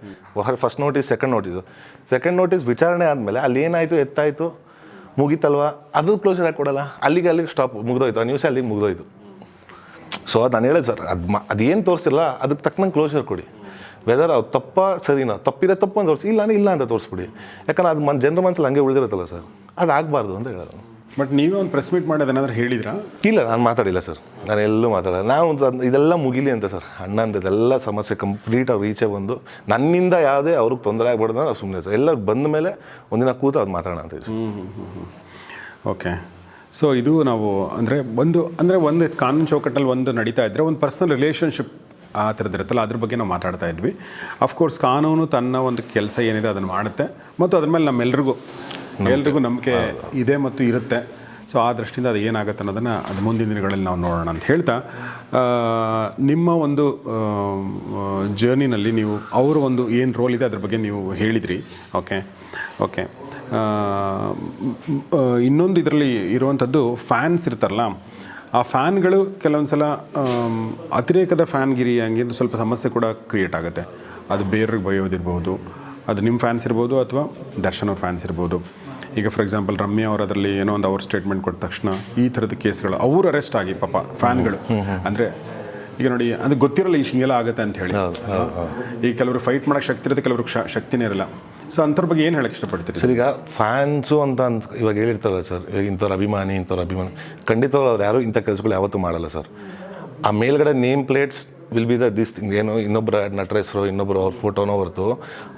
ಫಸ್ಟ್ ನೋಟಿಸ್, ಸೆಕೆಂಡ್ ನೋಟಿಸ್ ವಿಚಾರಣೆ ಆದಮೇಲೆ ಅಲ್ಲಿ ಏನಾಯಿತು, ಎತ್ತಾಯಿತು, ಮುಗೀತಲ್ವಾ, ಅದು ಕ್ಲೋಸರ್ ಆಗಿ ಕೊಡಲ್ಲ. ಅಲ್ಲಿಗೆ ಸ್ಟಾಪ್, ಮುಗಿದೋಯ್ತು. ಆ ನ್ಯೂಸೇ ಅಲ್ಲಿಗೆ ಮುಗಿದೋಯ್ತು. ಸೊ ನಾನು ಹೇಳೋದು ಸರ್, ಅದೇನು ತೋರಿಸಿಲ್ಲ ಅದಕ್ಕೆ ತಕ್ಕನಂಗೆ ಕ್ಲೋಸರ್ ಕೊಡಿ. ವೆದರ್ ಅವ್ರು ಸರಿನಾ, ತಪ್ಪು ಅಂತ ತೋರಿಸಿ, ಇಲ್ಲ ಅಂತ ತೋರಿಸ್ಬಿಡಿ. ಯಾಕಂದ್ರೆ ಅದು ಜನರ ಮನಸ್ಸಲ್ಲಿ ಹಂಗೆ ಉಳಿದಿರುತ್ತಲ್ಲ ಸರ್, ಅದು ಆಗಬಾರ್ದು ಅಂತ ಹೇಳೋದು. ಬಟ್ ನೀವೇ ಒಂದು ಪ್ರೆಸ್ ಮೀಟ್ ಮಾಡೋದೇನಾದ್ರೂ ಹೇಳಿದ್ರಾ? ಇಲ್ಲ, ನಾನು ಮಾತಾಡಿಲ್ಲ ಸರ್. ನಾನು ಎಲ್ಲೂ ಮಾತಾಡಲ್ಲ. ನಾನು ಇದೆಲ್ಲ ಮುಗಿಲಿ ಅಂತ ಸರ್, ಅಣ್ಣಂದೆಲ್ಲ ಸಮಸ್ಯೆ ಕಂಪ್ಲೀಟ್ ಅವ್ರು ಈಚೆ ಬಂದು ನನ್ನಿಂದ ಯಾವುದೇ ಅವ್ರಿಗೆ ತೊಂದರೆ ಆಗ್ಬಾರ್ದು ನಾವು ಸುಮ್ಮನೆ ಸರ್. ಎಲ್ಲ ಬಂದ ಮೇಲೆ ಒಂದಿನ ಕೂತು ಅದು ಮಾತಾಡೋಣ ಅಂತ. ಓಕೆ. ಸೊ ಇದು ನಾವು ಒಂದು ಕಾನೂನು ಚೌಕಟ್ಟಲ್ಲಿ ಒಂದು ನಡೀತಾ ಇದ್ದರೆ ಒಂದು ಪರ್ಸನಲ್ ರಿಲೇಷನ್ಶಿಪ್ ಆ ಥರದ್ದು ಇರುತ್ತಲ್ಲ, ಅದ್ರ ಬಗ್ಗೆ ನಾವು ಮಾತಾಡ್ತಾ ಇದ್ವಿ. ಅಫ್ಕೋರ್ಸ್ ಕಾನೂನು ತನ್ನ ಒಂದು ಕೆಲಸ ಏನಿದೆ ಅದನ್ನು ಮಾಡುತ್ತೆ, ಮತ್ತು ಅದ್ರ ಮೇಲೆ ನಮ್ಮೆಲ್ರಿಗೂ ನಂಬಿಕೆ ಇದೆ ಮತ್ತು ಇರುತ್ತೆ. ಸೊ ಆ ದೃಷ್ಟಿಯಿಂದ ಅದು ಏನಾಗುತ್ತೆ ಅನ್ನೋದನ್ನು ಅದು ಮುಂದಿನ ದಿನಗಳಲ್ಲಿ ನಾವು ನೋಡೋಣ ಅಂತ ಹೇಳ್ತಾ, ನಿಮ್ಮ ಒಂದು ಜರ್ನಿನಲ್ಲಿ ನೀವು ಅವರ ಒಂದು ಏನು ರೋಲ್ ಇದೆ ಅದ್ರ ಬಗ್ಗೆ ನೀವು ಹೇಳಿದ್ರಿ. ಓಕೆ. ಇನ್ನೊಂದು ಇದರಲ್ಲಿ ಇರುವಂಥದ್ದು ಫ್ಯಾನ್ಸ್ ಇರ್ತಾರಲ್ಲ, ಆ ಫ್ಯಾನ್ಗಳು ಕೆಲವೊಂದು ಸಲ ಅತಿರೇಕದ ಫ್ಯಾನ್ಗಿರಿ ಹಂಗೆ ಸ್ವಲ್ಪ ಸಮಸ್ಯೆ ಕೂಡ ಕ್ರಿಯೇಟ್ ಆಗುತ್ತೆ. ಅದು ಬೇರೆಯವ್ರಿಗೆ ಬೈಯೋದಿರ್ಬೋದು, ಅದು ನಿಮ್ಮ ಫ್ಯಾನ್ಸ್ ಇರ್ಬೋದು ಅಥವಾ ದರ್ಶನ್ ಅವ್ರ ಫ್ಯಾನ್ಸ್ ಇರ್ಬೋದು. ಈಗ ಫಾರ್ ಎಕ್ಸಾಂಪಲ್ ರಮ್ಯಾ ಅವರು ಅದರಲ್ಲಿ ಏನೋ ಒಂದು ಅವ್ರ ಸ್ಟೇಟ್ಮೆಂಟ್ ಕೊಟ್ಟ ತಕ್ಷಣ ಈ ಥರದ ಕೇಸ್ಗಳು ಅವ್ರು ಅರೆಸ್ಟ್ ಆಗಿ ಪಾಪ ಫ್ಯಾನ್ಗಳು, ಅಂದರೆ ಈಗ ನೋಡಿ ಅದು ಗೊತ್ತಿರಲ್ಲ ಈ ಹಿಂಗೆಲ್ಲ ಆಗುತ್ತೆ ಅಂತ ಹೇಳಿ. ಈಗ ಕೆಲವರು ಫೈಟ್ ಮಾಡೋಕ್ಕೆ ಶಕ್ತಿ ಇರುತ್ತೆ, ಕೆಲವ್ರಿಗೆ ಶಕ್ತಿನೇ ಇರಲ್ಲ. ಸೊ ಅಂಥವ್ರ ಬಗ್ಗೆ ಏನು ಹೇಳಕ್ಕೆ ಇಷ್ಟಪಡ್ತೀರಿ ಸರ್? ಈಗ ಫ್ಯಾನ್ಸು ಅಂತ ಇವಾಗ ಹೇಳಿರ್ತಾರಲ್ಲ ಸರ್, ಇಂಥವ್ರ ಅಭಿಮಾನಿ ಖಂಡಿತವಾಗಿ ಅವ್ರು ಯಾರು ಇಂಥ ಕೆಲಸಗಳು ಯಾವತ್ತೂ ಮಾಡಲ್ಲ ಸರ್. ಆ ಮೇಲ್ಗಡೆ name plates will be this thing. ಏನು ಇನ್ನೊಬ್ಬರ ನಟರ ಹೆಸರು, ಇನ್ನೊಬ್ಬರು ಅವ್ರ ಫೋಟೋನೋ ಹೊರತು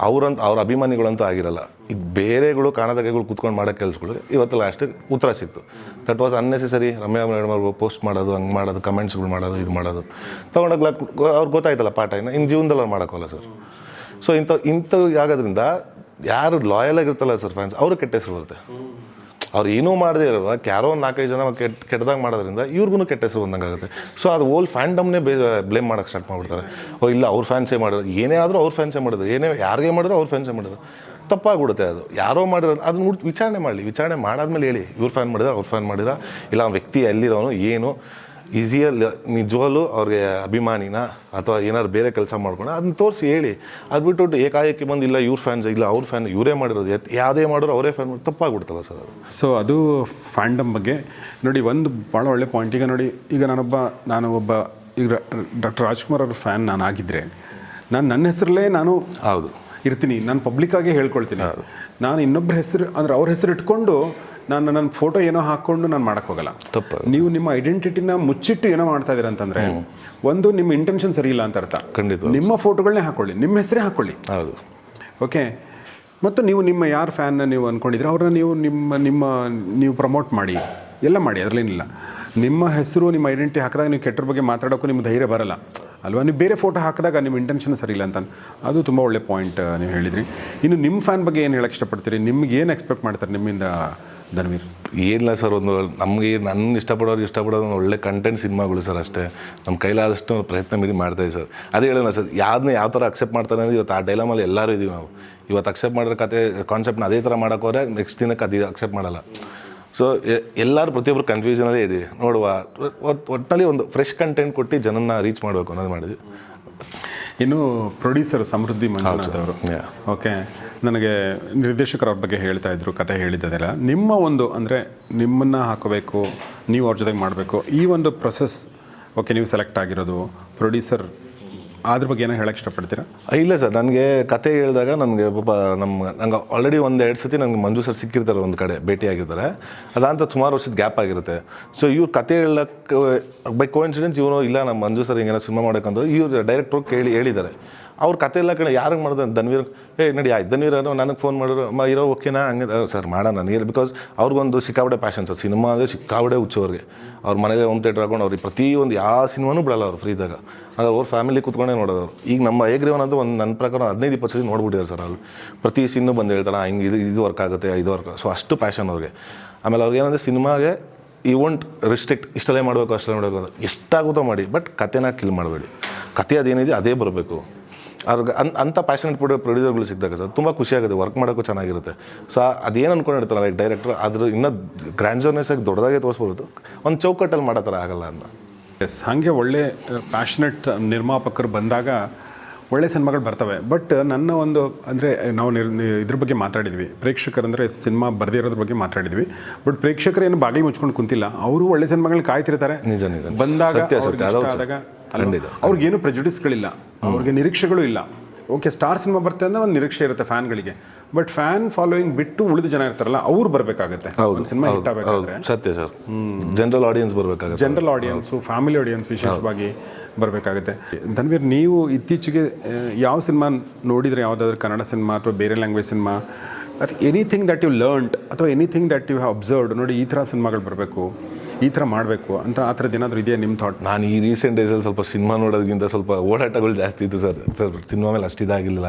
ಅವ್ರ ಅಭಿಮಾನಿಗಳಂತೂ ಆಗಿರಲ್ಲ. ಇದು ಬೇರೆಗಳು ಕಾಣದಗಳು ಕೂತ್ಕೊಂಡು ಮಾಡೋ ಕೆಲಸಗಳು ಇವತ್ತು ಲಾಸ್ಟಿಗೆ ಉತ್ತರ ಸಿಕ್ತು. That was unnecessary. Ramya madam ಅವ್ರಿಗೆ ಪೋಸ್ಟ್ ಮಾಡೋದು, ಹಂಗೆ ಮಾಡೋದು, ಕಮೆಂಟ್ಸ್ಗಳು ಮಾಡೋದು, ಇದು ಮಾಡೋದು ತೊಗೊಂಡೋಗ್ಲ ಅವ್ರಿಗೆ ಗೊತ್ತಾಯ್ತಲ್ಲ ಪಾಠ. ಇನ್ನು ಜೀವನದಲ್ಲಿ ಅವ್ರು ಮಾಡೋಕ್ಕಲ್ಲ ಸರ್. ಸೊ ಇಂಥವು ಆಗೋದ್ರಿಂದ ಯಾರು ಲಾಯಲ್ ಆಗಿರ್ತಲ್ಲ ಸರ್ ಫ್ಯಾನ್ಸ್, ಅವರು ಕೆಟ್ಟ ಹೆಸರು ಬರುತ್ತೆ. ಅವ್ರು ಏನೂ ಮಾಡದೇ ಇರೋ ಯಾರೋ 4-5 ಜನ ಕೆಟ್ಟದಾಗ ಮಾಡೋದ್ರಿಂದ ಇವ್ರಿಗೂ ಕೆಟ್ಟ ಹೆಸರು ಬಂದಂಗೆ ಆಗುತ್ತೆ. ಸೊ ಅದು ಓಲ್ ಫ್ಯಾನ್ಡಮ್ನೇ ಬ್ಲೇಮ್ ಮಾಡೋಕ್ಕೆ ಸ್ಟಾರ್ಟ್ ಮಾಡಿಬಿಡ್ತಾರೆ. ಇಲ್ಲ ಅವ್ರ ಫ್ಯಾನ್ಸೇ ಮಾಡೋದು, ಏನೇ ಆದರೂ ಅವ್ರ ಫ್ಯಾನ್ಸೇ ಮಾಡೋದು, ಯಾರಿಗೆ ಮಾಡಿದ್ರು ಅವ್ರ ಫ್ಯಾನ್ಸೇ ಮಾಡೋದು. ತಪ್ಪಾಗ್ಬಿಡುತ್ತೆ. ಅದು ಯಾರೋ ಮಾಡಿರೋದು ಅದನ್ನ ವಿಚಾರಣೆ ಮಾಡಲಿ. ವಿಚಾರಣೆ ಮಾಡಾದ್ಮೇಲೆ ಹೇಳಿ, ಇವ್ರ ಫ್ಯಾನ್ ಮಾಡಿದ್ರೆ ಅವ್ರ ಫ್ಯಾನ್ ಮಾಡಿದ್ರೆ, ಇಲ್ಲ ಆ ವ್ಯಕ್ತಿ ಎಲ್ಲಿರೋನು ಏನು ಈಸಿಯಲ್ಲಿ ನಿಜವಾಗ್ಲೂ ಅವ್ರಿಗೆ ಅಭಿಮಾನಿನ ಅಥವಾ ಏನಾದ್ರು ಬೇರೆ ಕೆಲಸ ಮಾಡ್ಕೊಂಡು ಅದನ್ನ ತೋರಿಸಿ ಹೇಳಿ. ಅದು ಬಿಟ್ಟು ಏಕಾಏಕಿ ಬಂದು ಇಲ್ಲ ಇವ್ರ ಫ್ಯಾನ್ಸ್, ಇಲ್ಲ ಅವ್ರ ಫ್ಯಾನ್, ಇವರೇ ಮಾಡಿರೋದು, ಯಾವುದೇ ಮಾಡೋರು ಅವರೇ ಫ್ಯಾನ್ ಮಾಡಿ ತಪ್ಪಾಗ್ಬಿಡ್ತಲ್ಲ ಸರ್ ಅದು. ಸೊ ಅದು ಫ್ಯಾಂಡಮ್ ಬಗ್ಗೆ ನೋಡಿ ಒಂದು ಭಾಳ ಒಳ್ಳೆ ಪಾಯಿಂಟ್. ಈಗ ನೋಡಿ, ಈಗ ನಾನು ಒಬ್ಬ ಈಗ ಡಾಕ್ಟರ್ ರಾಜ್ಕುಮಾರ್ ಅವ್ರ ಫ್ಯಾನ್ ನಾನು ಆಗಿದ್ದರೆ, ನನ್ನ ಹೆಸರಲ್ಲೇ ನಾನು ಹೌದು ಇರ್ತೀನಿ, ನಾನು ಪಬ್ಲಿಕ್ಕಾಗೇ ಹೇಳ್ಕೊಳ್ತೀನಿ. ನಾನು ಇನ್ನೊಬ್ಬರ ಹೆಸರು ಅಂದರೆ ಅವ್ರ ಹೆಸರು ಇಟ್ಕೊಂಡು ನನ್ನ ಫೋಟೋ ಏನೋ ಹಾಕ್ಕೊಂಡು ನಾನು ಮಾಡೋಕ್ಕೆ ಹೋಗಲ್ಲ. ನೀವು ನಿಮ್ಮ ಐಡೆಂಟಿಟಿನ ಮುಚ್ಚಿಟ್ಟು ಏನೋ ಮಾಡ್ತಾ ಇದ್ದೀರ ಅಂತಂದರೆ ಒಂದು ನಿಮ್ಮ ಇಂಟೆನ್ಷನ್ ಸರಿ ಇಲ್ಲ ಅಂತ ಅರ್ಥ. ಖಂಡಿತ. ನಿಮ್ಮ ಫೋಟೋಗಳನ್ನೇ ಹಾಕ್ಕೊಳ್ಳಿ, ನಿಮ್ಮ ಹೆಸರೇ ಹಾಕ್ಕೊಳ್ಳಿ. ಹೌದು. ಓಕೆ. ಮತ್ತು ನಿಮ್ಮ ಯಾರು ಫ್ಯಾನ್ನ ನೀವು ಅಂದ್ಕೊಂಡಿದ್ರೆ ಅವ್ರನ್ನ ನೀವು ಪ್ರಮೋಟ್ ಮಾಡಿ, ಎಲ್ಲ ಮಾಡಿ, ಅದರಲ್ಲೇನಿಲ್ಲ. ನಿಮ್ಮ ಹೆಸರು, ನಿಮ್ಮ ಐಡೆಂಟಿಟಿ ಹಾಕಿದಾಗ ನೀವು ಕೆಟ್ಟರ ಬಗ್ಗೆ ಮಾತಾಡೋಕ್ಕೂ ನಿಮ್ಮ ಧೈರ್ಯ ಬರಲ್ಲ ಅಲ್ವಾ. ನೀವು ಬೇರೆ ಫೋಟೋ ಹಾಕಿದಾಗ ನಿಮ್ಮ ಇಂಟೆನ್ಷನ್ ಸರಿ ಇಲ್ಲ ಅಂತ. ಅದು ತುಂಬ ಒಳ್ಳೆ ಪಾಯಿಂಟ್ ನೀವು ಹೇಳಿದ್ರಿ. ಇನ್ನು ನಿಮ್ಮ ಫ್ಯಾನ್ ಬಗ್ಗೆ ಏನು ಹೇಳಕ್ಕೆ ಇಷ್ಟಪಡ್ತೀರಿ? ನಿಮ್ಗೆ ಏನು ಎಕ್ಸ್ಪೆಕ್ಟ್ ಮಾಡ್ತಾರೆ ನಿಮ್ಮಿಂದ ಧನ್ವೀರ್? ಏನಿಲ್ಲ ಸರ್, ನಮಗೆ ನನ್ನ ಇಷ್ಟಪಡೋದು ಒಂದು ಒಳ್ಳೆ ಕಂಟೆಂಟ್ ಸಿನಿಮಾಗಳು ಸರ್, ಅಷ್ಟೇ. ನಮ್ಮ ಕೈಲಾದಷ್ಟು ಪ್ರಯತ್ನ ಮೀರಿ ಮಾಡ್ತಾಯಿದ್ದೀವಿ ಸರ್. ಅದೇ ಹೇಳೋಣ ಸರ್, ಯಾವ್ದನ್ನ ಯಾವ ಥರ ಅಕ್ಸೆಪ್ಟ್ ಮಾಡ್ತಾರೆ ಅಂದರೆ ಇವತ್ತು ಆ ಡೈಲಾಮಲ್ಲಿ ಎಲ್ಲರೂ ಇದ್ದೀವಿ ನಾವು. ಇವತ್ತು ಅಕ್ಸೆಪ್ಟ್ ಮಾಡಿರೋ ಕತೆ ಕಾನ್ಸೆಪ್ಟ್ನ ಅದೇ ಥರ ಮಾಡೋಕ್ಕೋರೆ ನೆಕ್ಸ್ಟ್ ದಿನಕ್ಕೆ ಅದು ಅಕ್ಸೆಪ್ಟ್ ಮಾಡಲ್ಲ. ಸೊ ಎಲ್ಲರೂ ಪ್ರತಿಯೊಬ್ಬರು ಕನ್ಫ್ಯೂಷನಲ್ಲೇ ಇದ್ದೀವಿ. ನೋಡುವ ಒಟ್ಟಿನಲ್ಲಿ ಒಂದು ಫ್ರೆಶ್ ಕಂಟೆಂಟ್ ಕೊಟ್ಟು ಜನನ ರೀಚ್ ಮಾಡಬೇಕು ಅನ್ನೋದು ಮಾಡಿದ್ವಿ. ಇನ್ನು ಪ್ರೊಡ್ಯೂಸರ್ ಸಮೃದ್ಧಿ ಮಂಜುನಾಥ್ ಅವರು, Yeah. ಓಕೆ, ನನಗೆ ನಿರ್ದೇಶಕರ ಅವ್ರ ಬಗ್ಗೆ ಹೇಳ್ತಾ ಇದ್ರು, ಕತೆ ಹೇಳಿದ್ದೆಲ್ಲ. ನಿಮ್ಮ ಒಂದು ಅಂದರೆ ನಿಮ್ಮನ್ನು ಹಾಕೋಬೇಕು, ನೀವು ಅವ್ರ ಜೊತೆಗೆ ಮಾಡಬೇಕು, ಈ ಒಂದು ಪ್ರೊಸೆಸ್, ಓಕೆ, ನೀವು ಸೆಲೆಕ್ಟ್ ಆಗಿರೋದು ಪ್ರೊಡ್ಯೂಸರ್, ಅದ್ರ ಬಗ್ಗೆ ಏನೋ ಹೇಳಕ್ಕೆ ಇಷ್ಟಪಡ್ತೀರಾ? ಇಲ್ಲ ಸರ್, ನನಗೆ ಕತೆ ಹೇಳಿದಾಗ ನನಗೆ ಪಾಪ ನಂಗೆ ಆಲ್ರೆಡಿ 1-2 ಸತಿ ನನಗೆ ಮಂಜು ಸರ್ ಸಿಕ್ಕಿರ್ತಾರೆ, ಒಂದು ಕಡೆ ಭೇಟಿಯಾಗಿರ್ತಾರೆ. ಅದಂತ ಸುಮಾರು ವರ್ಷದ ಗ್ಯಾಪ್ ಆಗಿರುತ್ತೆ. ಸೊ ಇವ್ರು ಕತೆ ಹೇಳಕ್ಕೆ ಬೈ ಕೋಇನ್ಸಿಡೆನ್ಸ್ ಇವನು ಇಲ್ಲ ನಮ್ಮ ಮಂಜು ಸರ್ ಹಿಂಗೇನೋ ಸಿನಿಮಾ ಮಾಡೋಕ್ಕಂತ ಇವ್ರು ಡೈರೆಕ್ಟ್ರು ಹೇಳಿದ್ದಾರೆ. ಅವ್ರ ಕತೆ ಎಲ್ಲ ಕಡೆ ಯಾರಿಗೆ ಮಾಡಿದೆ ಧನ್ವೀರ್, ನಡಿ ಆಯ್ತು ಧನ್ವೀರ್ ನನಗೆ ಫೋನ್ ಮಾಡಿದ್ರು, ಇರೋ ಓಕೆನಾ ಹಂಗೆ ಸರ್ ಮಾಡೋಣ ನನಗೆ. ಬಿಕಾಸ್ ಅವ್ರಿಗೊಂದು ಸಿಕ್ಕಾಬಡೆ ಪ್ಯಾಷನ್ ಸರ್, ಸಿನಿಮಾ ಅಂದರೆ ಸಿಕ್ಕಾಬಡೆ ಹುಚ್ಚೋರಿಗೆ. ಅವ್ರ ಮನೇಲಿ ಹೋಮ್ ಥಿಯೇಟ್ರ್ ಹಾಕೊಂಡು ಅವ್ರಿಗೆ ಪ್ರತಿಯೊಂದು ಯಾವ ಸಿನಿಮಾನೂ ಬಿಡಲ್ಲ ಅವ್ರು ಫ್ರೀದಾಗ. ಅದು ಅವ್ರ ಫ್ಯಾಮಿಲಿ ಕೂತ್ಕೊಂಡೇ ನೋಡೋದು. ಈಗ ನಮ್ಮ ಏಗ್ರೀವನ್ ಅಂತ ಒಂದು ನನ್ನ ಪ್ರಕಾರ 15-20 ಸತಿ ನೋಡ್ಬಿಟ್ಟಿದ್ದಾರೆ ಸರ್. ಅಲ್ಲಿ ಪ್ರತಿ ಸಿನ್ನು ಬಂದು ಹೇಳ್ತಾರೆ ಹಿಂಗೆ ಇದು ವರ್ಕ್ ಆಗುತ್ತೆ, ಇದು ವರ್ಕ್. ಸೊ ಅಷ್ಟು ಪ್ಯಾಷನ್ ಅವ್ರಿಗೆ. ಆಮೇಲೆ ಅವ್ರಿಗೆ ಏನಂದರೆ ಸಿನಿಮಾಗೆ ಈ ವೋಂಟ್ ರಿಸ್ಟ್ರಿಕ್ಟ್, ಇಷ್ಟಲ್ಲೇ ಮಾಡಬೇಕು ಅಷ್ಟಲ್ಲೇ ಮಾಡಬೇಕು, ಎಷ್ಟಾಗುತ್ತೋ ಮಾಡಿ, ಬಟ್ ಕತೆನ ಕಿಲ್ ಮಾಡಬೇಡಿ. ಕತೆ ಅದೇನಿದೆ ಅದೇ ಬರಬೇಕು. ಅವ್ರಿಗೆ ಅಂಥ ಪ್ಯಾಷನೆಟ್ ಪ್ರೊಡ್ಯೂಸರ್ಗಳು ಸಿಕ್ಕಿದಾಗ ಸರ್ ತುಂಬ ಖುಷಿಯಾಗುತ್ತೆ, ವರ್ಕ್ ಮಾಡೋಕ್ಕೂ ಚೆನ್ನಾಗಿರುತ್ತೆ. ಸೊ ಅದೇನು ಅಂದ್ಕೊಂಡಿರ್ತಾರೆ ಲೈಕ್ ಡೈರೆಕ್ಟ್ರು, ಅದ್ರ ಇನ್ನೂ ಗ್ರ್ಯಾಂಡ್ಜೋರ್ನೆಸ್ ಆಗಿ ದೊಡ್ಡದಾಗೆ ತೋರಿಸ್ಬೋದು, ಒಂದು ಚೌಕಟ್ಟಲ್ಲಿ ಮಾಡೋ ಥರ ಆಗಲ್ಲ ಅನ್ನೋ. ಎಸ್, ಹಾಗೆ ಒಳ್ಳೆ ಪ್ಯಾಷನೆಟ್ ನಿರ್ಮಾಪಕರು ಬಂದಾಗ ಒಳ್ಳೆ ಸಿನಿಮಾಗಳು ಬರ್ತವೆ. ಬಟ್ ನನ್ನ ಒಂದು ಅಂದರೆ ನಾವು ಇದ್ರ ಬಗ್ಗೆ ಮಾತಾಡಿದ್ವಿ, ಪ್ರೇಕ್ಷಕರಂದರೆ ಸಿನಿಮಾ ಬರೆದಿರೋದ್ರ ಬಗ್ಗೆ ಮಾತಾಡಿದ್ವಿ. ಬಟ್ ಪ್ರೇಕ್ಷಕರು ಏನು ಬಾಗಿಲು ಮುಚ್ಕೊಂಡು ಕುಂತಿಲ್ಲ, ಅವರು ಒಳ್ಳೆ ಸಿನಿಮಾಗಳನ್ನ ಕಾಯ್ತಿರ್ತಾರೆ. ನಿಜ ನಿಜ ಬಂದಾಗ ಸತ್ಯ ಅವ್ರಿಗೆ ಸತ್ಯ, ಇಷ್ಟ ಆದಾಗ ಅವ್ರಿಗೇನು ಪ್ರೆಜುಡಿಸ್ಗಳಿಲ್ಲ, ಅವ್ರಿಗೆ ನಿರೀಕ್ಷೆಗಳು ಇಲ್ಲ. ಓಕೆ, ಸ್ಟಾರ್ ಸಿನಿಮಾ ಬರ್ತದೆ ಅಂದರೆ ಒಂದು ನಿರೀಕ್ಷೆ ಇರುತ್ತೆ ಫ್ಯಾನ್ಗಳಿಗೆ. ಬಟ್ ಫ್ಯಾನ್ ಫಾಲೋಯಿಂಗ್ ಬಿಟ್ಟು ಉಳಿದ ಜನ ಇರ್ತಾರಲ್ಲ, ಅವ್ರು ಬರಬೇಕಾಗತ್ತೆ. ಒಂದು ಸಿನಿಮಾ ಹಿಟ್ ಆಗಬೇಕಾದ್ರೆ ಸತ್ಯ ಸರ್, ಜನರಲ್ ಆಡಿಯನ್ಸ್ ಬರಬೇಕಾಗುತ್ತೆ. ಜನರಲ್ ಆಡಿಯನ್ಸು, ಫ್ಯಾಮಿಲಿ ಆಡಿಯನ್ಸ್ ವಿಶೇಷವಾಗಿ ಬರಬೇಕಾಗುತ್ತೆ. ಧನ್ವೀರ್, ನೀವು ಇತ್ತೀಚೆಗೆ ಯಾವ ಸಿನಿಮಾ ನೋಡಿದರೆ, ಯಾವುದಾದ್ರೂ ಕನ್ನಡ ಸಿನಿಮಾ ಅಥವಾ ಬೇರೆ ಲ್ಯಾಂಗ್ವೇಜ್ ಸಿನಿಮಾ, ಅಥವಾ ಎನಿಥಿಂಗ್ ದಟ್ ಯು ಲರ್ನ್ಡ್ ಅಥವಾ anything that you have observed, ನೋಡಿ ಈ ಥರ ಸಿನಿಮಾಗಳು ಬರಬೇಕು, ಈ ಥರ ಮಾಡಬೇಕು ಅಂತ ಆ ಥರದ್ದು ಏನಾದರೂ ಇದೆಯಾ ನಿಮ್ಮ ಥಾಟ್? ನಾನು ಈ ರೀಸೆಂಟ್ ಡೇಸಲ್ಲಿ ಸ್ವಲ್ಪ ಸಿನಿಮಾ ನೋಡೋದಕ್ಕಿಂತ ಸ್ವಲ್ಪ ಓಡಾಟಗಳು ಜಾಸ್ತಿ ಇತ್ತು ಸರ್. ಸಿನಿಮಾ ಮೇಲೆ ಅಷ್ಟು ಇದಾಗಿಲ್ಲ.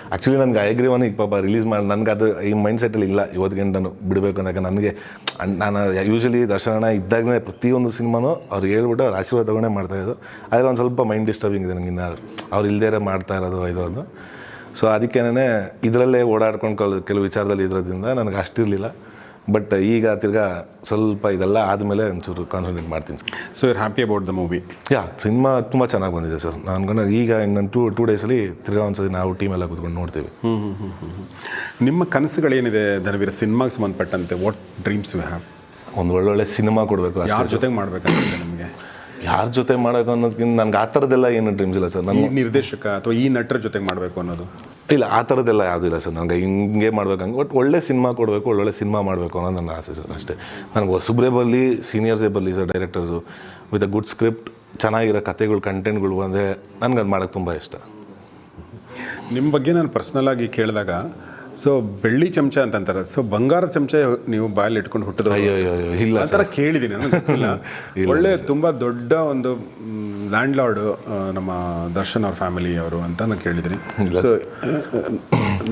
ಆ್ಯಕ್ಚುಲಿ ನನಗೆ ಐಗ್ರೀವನ್ ಈಗ ಪಾಪ ರಿಲೀಸ್ ಮಾಡಿ ನನಗೆ ಅದು ಈ ಮೈಂಡ್ ಸೆಟ್ಟಲ್ಲಿ ಇಲ್ಲ ಇವತ್ತಿಗೆ ನಾನು ಬಿಡಬೇಕು ಅಂದಾಗ. ನನಗೆ ನಾನು ಯೂಶ್ವಲಿ ದರ್ಶನ ಇದ್ದಾಗಲೇ ಪ್ರತಿಯೊಂದು ಸಿನಿಮಾನು ಅವ್ರು ಹೇಳ್ಬಿಟ್ಟು ಅವ್ರು ಆಶೀರ್ವಾದ ತೊಗೊಂಡೇ ಮಾಡ್ತಾಯಿದ್ದು. ಆದರೆ ಒಂದು ಸ್ವಲ್ಪ ಮೈಂಡ್ ಡಿಸ್ಟರ್ಬಿಂಗ್ ಇದೆ ನನಗೆ ಇನ್ನಾದ್ರು, ಅವ್ರು ಇಲ್ಲದೇ ಮಾಡ್ತಾ ಇರೋದು ಇದು ಒಂದು. ಸೊ ಅದಕ್ಕೇನೆ ಇದರಲ್ಲೇ ಓಡಾಡ್ಕೊಂಡು ಕೆಲವು ವಿಚಾರದಲ್ಲಿ ಇರೋದ್ರಿಂದ ನನಗೆ ಅಷ್ಟಿರಲಿಲ್ಲ. ಬಟ್ ಈಗ ತಿರ್ಗಾ ಸ್ವಲ್ಪ ಇದೆಲ್ಲ ಆದಮೇಲೆ ಒಂಚೂರು ಕಾನ್ಸಂಟ್ರೇಟ್ ಮಾಡ್ತೀನಿ. So you are happy about the movie? Cinema ತುಂಬ ಚೆನ್ನಾಗಿ ಬಂದಿದೆ ಸರ್. ನಾನು ಈಗ ಇನ್ನೊಂದು ಟೂ ಡೇಸಲ್ಲಿ ತಿರ್ಗಾ ಒಂದ್ಸತಿ ನಾವು ಟೀಮೆಲ್ಲ ಕೂತ್ಕೊಂಡು ನೋಡ್ತೀವಿ. ನಿಮ್ಮ ಕನಸುಗಳೇನಿದೆ ಧನ್ವೀರ್, ಸಿನಿಮಾಗೆ ಸಂಬಂಧಪಟ್ಟಂತೆ? What dreams you have? ಒಂದು ಒಳ್ಳೊಳ್ಳೆ ಸಿನಿಮಾ ಕೊಡಬೇಕು. ಯಾರ ಜೊತೆಗೆ ಮಾಡಬೇಕಂತ ನಿಮಗೆ? ಯಾರ ಜೊತೆ ಮಾಡೋಕೆ ಅನ್ನೋದಕ್ಕಿಂತ ನನಗೆ ಆ ಥರದ್ದೆಲ್ಲ ಏನು ಡ್ರೀಮ್ಸ್ ಇಲ್ಲ ಸರ್. ಈ ನಿರ್ದೇಶಕ ಅಥವಾ ಈ ನಟರ ಜೊತೆಗೆ ಮಾಡಬೇಕು ಅನ್ನೋದು ಇಲ್ಲ, ಆ ಥರದ್ದೆಲ್ಲ ಯಾವುದೂ ಇಲ್ಲ ಸರ್. ನನಗೆ ಹಿಂಗೆ ಮಾಡ್ಬೇಕಂಗೆ ಒಟ್ಟು ಒಳ್ಳೆ ಸಿನಿಮಾ ಕೊಡಬೇಕು, ಒಳ್ಳೊಳ್ಳೆ ಸಿನಿಮಾ ಮಾಡಬೇಕು ಅನ್ನೋದು ನನ್ನ ಆಸೆ ಸರ್, ಅಷ್ಟೇ. ನನಗೆ ಹೊಸಬ್ರೇ ಬರಲಿ, ಸೀನಿಯರ್ಸೇ ಬರಲಿ sir, directors with a good script, ಚೆನ್ನಾಗಿರೋ ಕತೆಗಳು, ಕಂಟೆಂಟ್ಗಳು ಬಂದರೆ ನನಗೆ ಅದು ಮಾಡೋಕ್ಕೆ ತುಂಬ ಇಷ್ಟ. ನಿಮ್ಮ ಬಗ್ಗೆ ನಾನು ಪರ್ಸ್ನಲಾಗಿ ಕೇಳಿದಾಗ, ಸೊ ಬೆಳ್ಳಿ ಚಮಚ ಅಂತಂತಾರೆ, ಸೊ ಬಂಗಾರದ ಚಮಚ ನೀವು ಬಾಯಲ್ಲಿ ಇಟ್ಕೊಂಡು ಹುಟ್ಟಿದ ಅಯ್ಯೋ ಇಲ್ಲ ಆ ಥರ ಕೇಳಿದ್ದೀನಿ, ನನಗೆ ಗೊತ್ತಿಲ್ಲ. ಒಳ್ಳೆ ತುಂಬ ದೊಡ್ಡ ಒಂದು ಲ್ಯಾಂಡ್ ಲಾರ್ಡು ನಮ್ಮ ದರ್ಶನ್ ಅವ್ರ ಫ್ಯಾಮಿಲಿ ಅವರು ಅಂತ ನಾನು ಕೇಳಿದ್ದೀನಿ. ಸೊ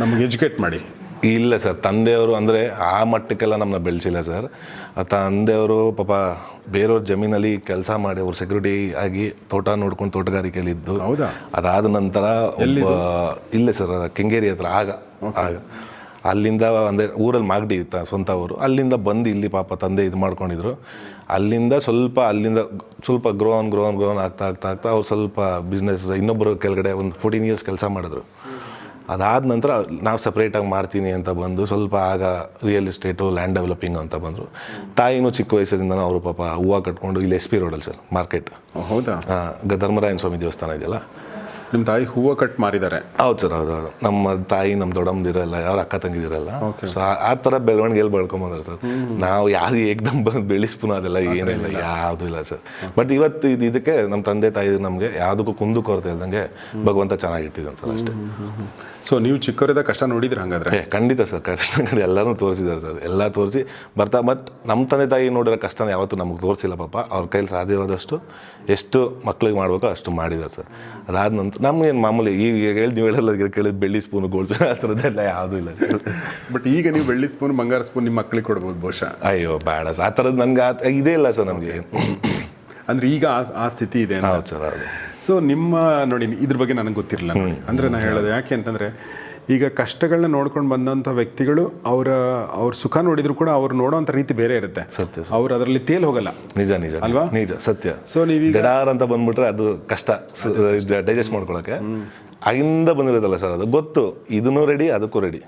ನಮಗೆ ಎಜುಕೇಟ್ ಮಾಡಿ. ಇಲ್ಲ ಸರ್, ತಂದೆಯವರು ಅಂದರೆ ಆ ಮಟ್ಟಕ್ಕೆಲ್ಲ ನಮ್ಮನ್ನ ಬೆಳೆಸಿಲ್ಲ ಸರ್. ತಂದೆಯವರು ಪಾಪ ಬೇರೆಯವ್ರ ಜಮೀನಲ್ಲಿ ಕೆಲಸ ಮಾಡಿ ಅವ್ರು ಸೆಕ್ಯೂರಿಟಿ ಆಗಿ ತೋಟ ನೋಡ್ಕೊಂಡು ತೋಟಗಾರಿಕೆಯಲ್ಲಿ ಇದ್ದು. ಹೌದಾ? ಅದಾದ ನಂತರ ಇಲ್ಲೇ ಸರ್, ಕೆಂಗೇರಿ ಹತ್ರ ಆಗ ಅಲ್ಲಿಂದ ಅಂದರೆ ಊರಲ್ಲಿ ಮಾಗಡಿ ಇತ್ತ ಸ್ವಂತ ಊರು, ಅಲ್ಲಿಂದ ಬಂದು ಇಲ್ಲಿ ಪಾಪ ತಂದೆ ಇದು ಮಾಡ್ಕೊಂಡಿದ್ರು. ಅಲ್ಲಿಂದ ಸ್ವಲ್ಪ ಗ್ರೋ ಆನ್ ಆಗ್ತಾ ಅವ್ರು ಸ್ವಲ್ಪ ಬಿಸ್ನೆಸ್ ಇನ್ನೊಬ್ಬರು ಕೆಳಗಡೆ ಒಂದು 14 ಇಯರ್ಸ್ ಕೆಲಸ ಮಾಡಿದ್ರು. ಅದಾದ ನಂತರ ನಾವು ಸಪ್ರೇಟಾಗಿ ಮಾಡ್ತೀನಿ ಅಂತ ಬಂದು ಸ್ವಲ್ಪ ಆಗ ರಿಯಲ್ ಎಸ್ಟೇಟು, ಲ್ಯಾಂಡ್ ಡೆವಲಪಿಂಗ್ ಅಂತ ಬಂದರು. ತಾಯಿನೂ ಚಿಕ್ಕ ವಯಸ್ಸಿಂದ ಅವರು ಪಾಪ ಹೂವು ಕಟ್ಕೊಂಡು ಇಲ್ಲಿ SP ರೋಡಲ್ಲಿ ಸರ್ ಮಾರ್ಕೆಟ್. ಹೌದಾ? ಧರ್ಮರಾಯನ ಸ್ವಾಮಿ ದೇವಸ್ಥಾನ ಇದೆಯಲ್ಲ, ನಿಮ್ಮ ತಾಯಿ ಹೂವು ಕಟ್ ಮಾರಿದ್ದಾರೆ? ಹೌದು ಸರ್, ಹೌದು. ನಮ್ಮ ತಾಯಿ ನಮ್ಮ ದೊಡ್ಡಮ್ಮದಿರಲ್ಲ, ಅವ್ರ ಅಕ್ಕ ತಂಗಿದಿರಲ್ಲ. ಸೊ ಆ ಥರ ಬೆಳವಣಿಗೆಯಲ್ಲಿ ಬೆಳ್ಕೊಂಬಂದ್ರೆ ಸರ್. ನಾವು ಯಾರು ಏಕ್ದಮ್ ಬಂದು ಬೆಳೆಸ್ಪುನ ಅದೆಲ್ಲ ಏನಿಲ್ಲ, ಯಾವುದೂ ಇಲ್ಲ ಸರ್. ಬಟ್ ಇವತ್ತು ಇದಕ್ಕೆ ನಮ್ಮ ತಂದೆ ತಾಯಿ ನಮಗೆ ಯಾವುದಕ್ಕೂ ಕುಂದು ಕೊರತೆ ಇಲ್ದಂಗೆ ಭಗವಂತ ಚೆನ್ನಾಗಿಟ್ಟಿದ್ದಾನೆ ಸರ್, ಅಷ್ಟೇ. ಸೊ ನೀವು ಚಿಕ್ಕವರಿದ್ದ ಕಷ್ಟ ನೋಡಿದ್ರೆ ಹಾಗಾದ್ರೆ? ಖಂಡಿತ ಸರ್, ಕಷ್ಟಗಳು ಎಲ್ಲನೂ ತೋರಿಸಿದ್ದಾರೆ ಸರ್, ಎಲ್ಲ ತೋರಿಸಿ ಬರ್ತಾ. ಮತ್ತು ನಮ್ಮ ತಂದೆ ತಾಯಿ ನೋಡಿರೋ ಕಷ್ಟನ ಯಾವತ್ತೂ ನಮಗೆ ತೋರಿಸಿಲ್ಲ ಪಾಪ. ಅವ್ರ ಕೈಲಿ ಸಾಧ್ಯವಾದಷ್ಟು ಎಷ್ಟು ಮಕ್ಳಿಗೆ ಮಾಡಬೇಕೋ ಅಷ್ಟು ಮಾಡಿದ್ದಾರೆ ಸರ್. ಅದಾದ ನಂತರ ನಮಗೇನು ಮಾಮೂಲಿ ಈಗ ನೀವು ಹೇಳಲ್ಲ ಕೇಳಿದ ಬೆಳ್ಳಿ ಸ್ಪೂನು, ಗೋಲ್ಡ್ ಆ ಥರದ್ದೆಲ್ಲ ಯಾವುದೂ ಇಲ್ಲ ಸರ್. ಬಟ್ ಈಗ ನೀವು ಬೆಳ್ಳಿ ಸ್ಪೂನ್, ಬಂಗಾರ ಸ್ಪೂನ್ ನಿಮ್ಮ ಮಕ್ಳಿಗೆ ಕೊಡ್ಬೋದು ಬಹುಶಃ? ಅಯ್ಯೋ ಬೇಡ ಸರ್, ಆ ಥರದ್ದು ನನಗೆ ಇದೇ ಇಲ್ಲ ಸರ್ ನಮಗೆ. ಅಂದರೆ ಈಗ ಆ ಸ್ಥಿತಿ ಇದೆ ಅಂತ. ಸರ್, ಹೌದು. ಸೊ ನಿಮ್ಮ ನೋಡಿ, ಇದ್ರ ಬಗ್ಗೆ ನನಗೆ ಗೊತ್ತಿರಲಿಲ್ಲ ನೋಡಿ. ಅಂದರೆ ನಾನು ಹೇಳೋದು ಯಾಕೆ ಅಂತಂದರೆ, ಈಗ ಕಷ್ಟಗಳನ್ನ ನೋಡ್ಕೊಂಡು ಬಂದಂಥ ವ್ಯಕ್ತಿಗಳು ಅವ್ರ ಸುಖ ನೋಡಿದ್ರು ಕೂಡ ಅವ್ರು ನೋಡೋಂಥ ರೀತಿ ಬೇರೆ ಇರುತ್ತೆ. ಸತ್ಯ. ಅವ್ರು ಅದರಲ್ಲಿ ತೇಲ್ ಹೋಗಲ್ಲ. ನಿಜ ನಿಜ ಅಲ್ವಾ? ನಿಜ ಸತ್ಯ. ಸೊ ನೀವೀಗ ಗಡಾರ್ ಅಂತ ಬಂದ್ಬಿಟ್ರೆ ಅದು ಕಷ್ಟ ಡೈಜೆಸ್ಟ್ ಮಾಡ್ಕೊಳಕ್ಕೆ. ಆಗಿಂದ ಬಂದಿರೋದಲ್ಲ ಸರ್, ಅದು ಗೊತ್ತು, ಇದನ್ನೂ ರೆಡಿ ಅದಕ್ಕೂ ರೆಡಿ.